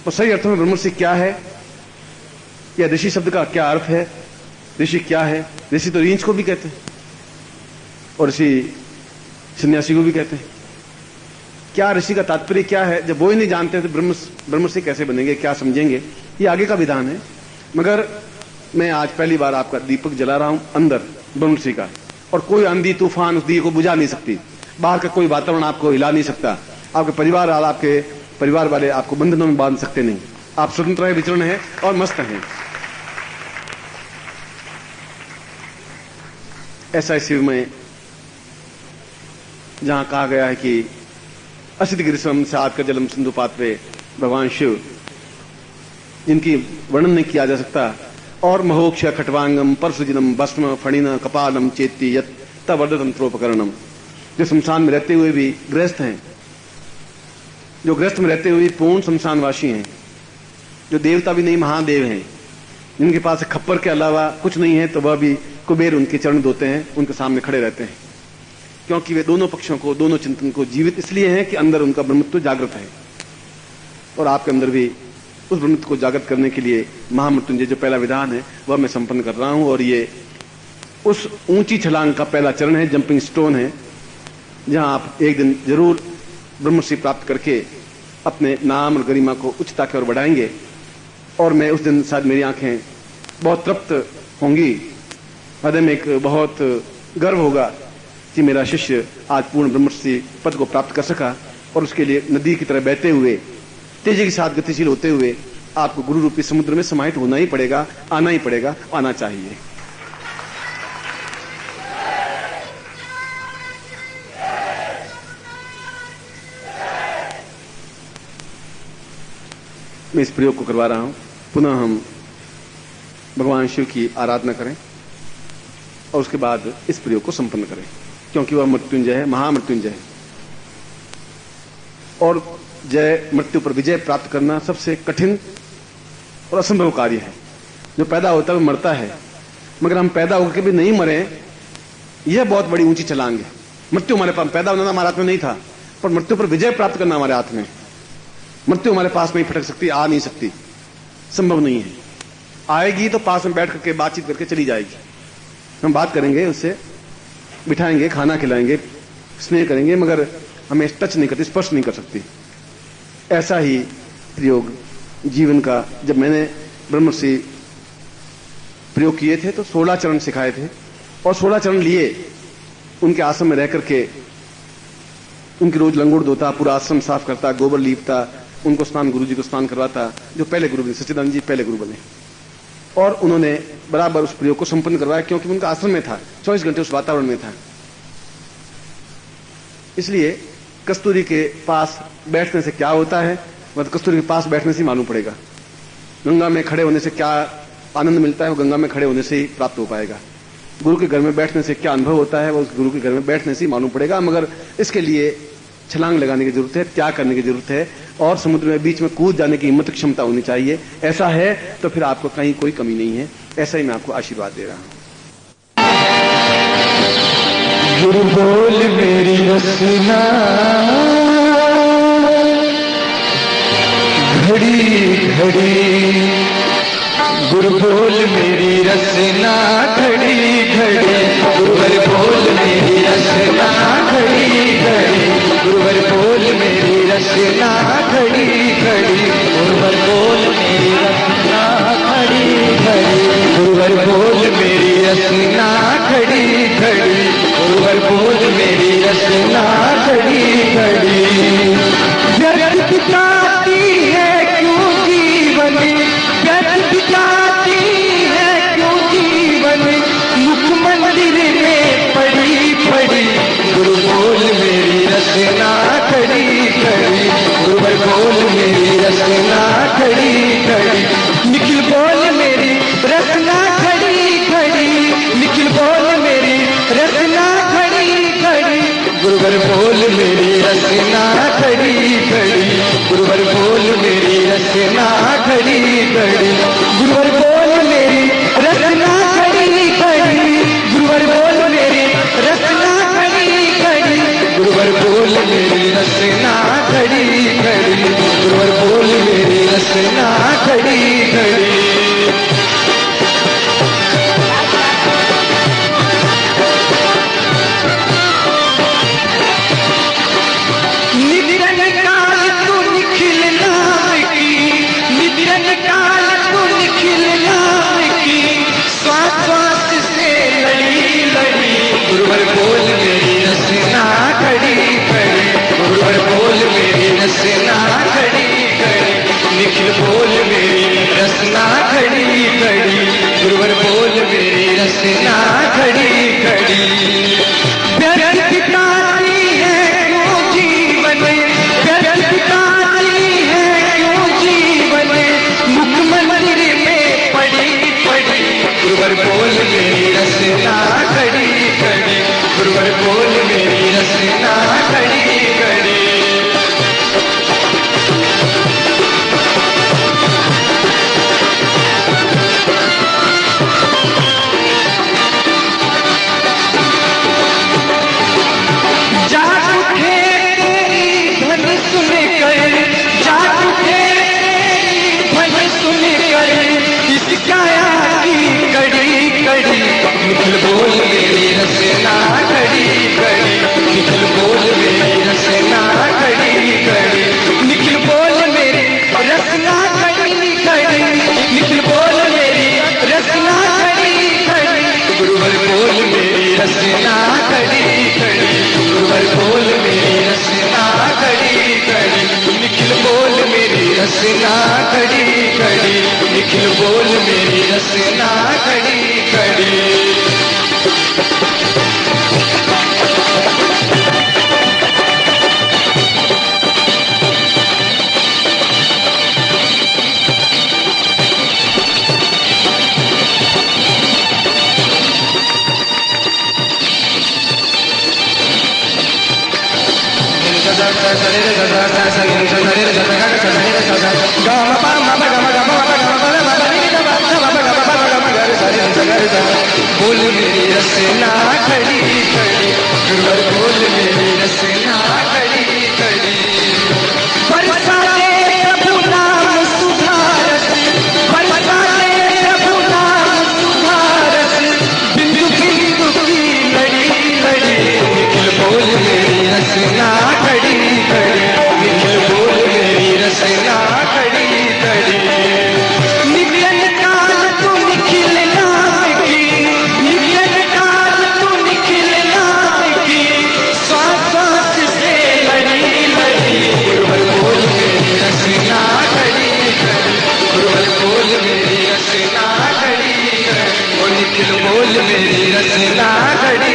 तो सही अर्थों में ब्रह्मर्षि क्या है, या ऋषि शब्द का क्या अर्थ है, ऋषि क्या है? ऋषि तो रींच को भी कहते हैं और ऋषि सन्यासी को भी कहते हैं। क्या ऋषि का तात्पर्य क्या है? जब वो ही नहीं जानते तो ब्रह्मर्षि कैसे बनेंगे, क्या समझेंगे? ये आगे का विधान है। मगर मैं आज पहली बार आपका दीपक जला रहा हूं अंदर ब्रह्मर्षि का, और कोई आंधी तूफान उस दिए को बुझा नहीं सकती, बाहर का कोई वातावरण आपको हिला नहीं सकता, आपके परिवार वाला, आपके परिवार वाले आपको बंधनों में बांध सकते नहीं। आप स्वतंत्र है, विचरण है और मस्त हैं। ऐसा शिव में जहां कहा गया है कि असित गिरिशम से आकर जलम सिंधु पात्रे, भगवान शिव जिनकी वर्णन नहीं किया जा सकता। और महोक्ष खटवांगम परसुजिनम भस्म फणिन कपालम चेती यत तवर्धतंत्रोपकरणम, जो शमशान में रहते हुए भी गृहस्थ हैं, जो गृहस्थ में रहते हुए पूर्ण शमशानवासी हैं, जो देवता भी नहीं महादेव हैं, जिनके पास खप्पर के अलावा कुछ नहीं है, तो वह भी कुबेर उनके चरण धोते हैं, उनके सामने खड़े रहते हैं। क्योंकि वे दोनों पक्षों को, दोनों चिंतन को जीवित इसलिए हैं कि अंदर उनका ब्रह्मत्व जागृत है। और आपके अंदर भी उस ब्रह्मत्व को जागृत करने के लिए महामृत्युंजय जो पहला विधान है वह मैं संपन्न कर रहा हूं। और ये उस ऊंची छलांग का पहला चरण है, जंपिंग स्टोन है, जहां आप एक दिन जरूर ब्रह्मश्री प्राप्त करके अपने नाम और गरिमा को उच्चता की ओर बढ़ाएंगे। और मैं उस दिन शायद मेरी आंखें बहुत तृप्त होंगी, हृदय में एक बहुत गर्व होगा कि मेरा शिष्य आज पूर्ण ब्रह्मश्री पद को प्राप्त कर सका। और उसके लिए नदी की तरह बहते हुए, तेजी के साथ गतिशील होते हुए आपको गुरु रूपी समुद्र में समाहित होना ही पड़ेगा, आना ही पड़ेगा, आना चाहिए। मैं इस प्रयोग को करवा रहा हूं। पुनः हम भगवान शिव की आराधना करें और उसके बाद इस प्रयोग को संपन्न करें, क्योंकि वह मृत्युंजय है, महामृत्युंजय है। और जय मृत्यु पर विजय प्राप्त करना सबसे कठिन और असंभव कार्य है। जो पैदा होता है वो मरता है, मगर हम पैदा होकर भी नहीं मरे, यह बहुत बड़ी ऊंची छलांग है। मृत्यु हमारे पास, पैदा होना हमारे हाथ में नहीं था, पर मृत्यु पर विजय प्राप्त करना हमारे हाथ में। मृत्यु हमारे पास नहीं फटक सकती, आ नहीं सकती, संभव नहीं है। आएगी तो पास में बैठ करके बातचीत करके चली जाएगी। हम बात करेंगे, उससे बिठाएंगे, खाना खिलाएंगे, स्नेह करेंगे, मगर हमें टच नहीं करती, स्पर्श नहीं कर सकती। ऐसा ही प्रयोग जीवन का, जब मैंने ब्रह्मश्री प्रयोग किए थे तो 16 चरण सिखाए थे, और 16 चरण लिए, उनके आश्रम में रह करके उनकी रोज लंगोट धोता, पूरा आश्रम साफ करता, गोबर लीपता, उनको स्नान, गुरु जी को स्नान करवाता, जो पहले गुरु बने, सच्चिदानंद जी पहले गुरु बने। और उन्होंने बराबर उस प्रयोग को संपन्न करवाया, क्योंकि उनका आश्रम में था, 24 घंटे उस वातावरण में था। इसलिए कस्तूरी के पास बैठने से क्या होता है, वह कस्तूरी के पास बैठने से मालूम पड़ेगा। गंगा में खड़े होने से क्या आनंद मिलता है, वो गंगा में खड़े होने से ही प्राप्त हो पाएगा। गुरु के घर में बैठने से क्या अनुभव होता है, वो उस गुरु के घर में बैठने से ही मालूम पड़ेगा। मगर इसके लिए छलांग लगाने की जरूरत है, त्याग करने की जरूरत है, और समुद्र में बीच में कूद जाने की हिम्मत, क्षमता होनी चाहिए। ऐसा है तो फिर आपको कहीं कोई कमी नहीं है। ऐसा ही मैं आपको आशीर्वाद दे रहा हूं। गुरु बोल मेरी रसना, घड़ी घड़ी गुरु बोल मेरी रसना, घड़ी घड़ी गुरुवर बोल मेरी रसना, घड़ी घड़ी गुरुवर बोल मेरी रसना, घड़ी घड़ी गुरुवर बोल मेरी रसना, घड़ी घड़ी गुरुवर बोल मेरी रसना, घड़ी घड़ी गुरुवर बोल मेरी रसना, घड़ी घड़ी। व्यर्थ बिताती है क्यों जीवन, व्यर्थ बिताती है क्यों जीवन, मुख मंदिर में पड़ी पड़ी गुरु बोल मेरी रसना, खड़ी खड़ी गुरुवर बोल मेरी रसना, खड़ी खड़ी निखिल बोल मेरी रसना, खड़ी खड़ी निखिल बोल मेरी रसना, खड़ी खड़ी गुरुवर बोल मेरी रसना, खड़ी खड़ी गुरुवर बोल मेरी रसना, खड़ी खड़ी गुरुवर बोल मेरी रसना, खड़ी खड़ी गुरुवर बोल मेरी रसना, खड़ी खड़ी गुरुवर बोल मेरी रसना, खड़ी खड़ी गुरुवर बोल मेरी रसना, खड़ी खड़ी। गुरुवर बोल मेरी रसना, खड़ी खड़ी गुरुवर बोल मेरी रसना, खड़ी खड़ी निखिल बोल मेरी रसना, खड़ी खड़ी गुरुवर बोल मेरी रसना, खड़ी खड़ी। व्यर्थ बिताती है क्यों जीवन, व्यर्थ बिताती है क्यों जीवन, मुख मंदिर में पड़ी पड़ी गुरुवर बोल मेरी रसना, खड़ी खड़ी गुरुवर बोल मेरी रसना, खड़ी खड़ी। जाग उठे तेरी ध्वनि सुनकर, जाग उठे तेरी ध्वनि सुनकर, इस काया की कड़ी कड़ी निखिल बोल मेरी रसना, खड़ी खड़ी निखिल बोल मेरी रसना, खड़ी खड़ी निखिल बोल मेरी रसना, खड़ी खड़ी निखिल बोल मेरी रसना, खड़ी खड़ी गुरुवर बोल मेरी रसना, खड़ी खड़ी गुरुवर बोल मेरी रसना, खड़ी खड़ी निखिल बोल मेरी रसना, खड़ी खड़ी निखिल बोल मेरी रसना, खड़ी खड़ी। बोल मेरी रसना खड़ी खड़ी, गुरुवर बोल मेरी रसना खड़ी खड़ी। बरसाते प्रभु नाम सुधारस, बरसाते प्रभु नाम सुधारस, बिंदु बिंदु की लड़ी लड़ी। निखिल बोल मेरी रसना खड़ी खड़ी, निखिल बोल मेरी रसना खड़ी खड़ी। निखिल काल तू निखिल नाम की, निखिल काल तू निखिल नाम की, श्वास श्वास से लड़ी लड़ी। गुरुवर बोल मेरी रसना खड़ी खड़ी, गुरुवर बोल मेरी रसना खड़ी खड़ी, ओ निखिल बोल मेरी रसना खड़ी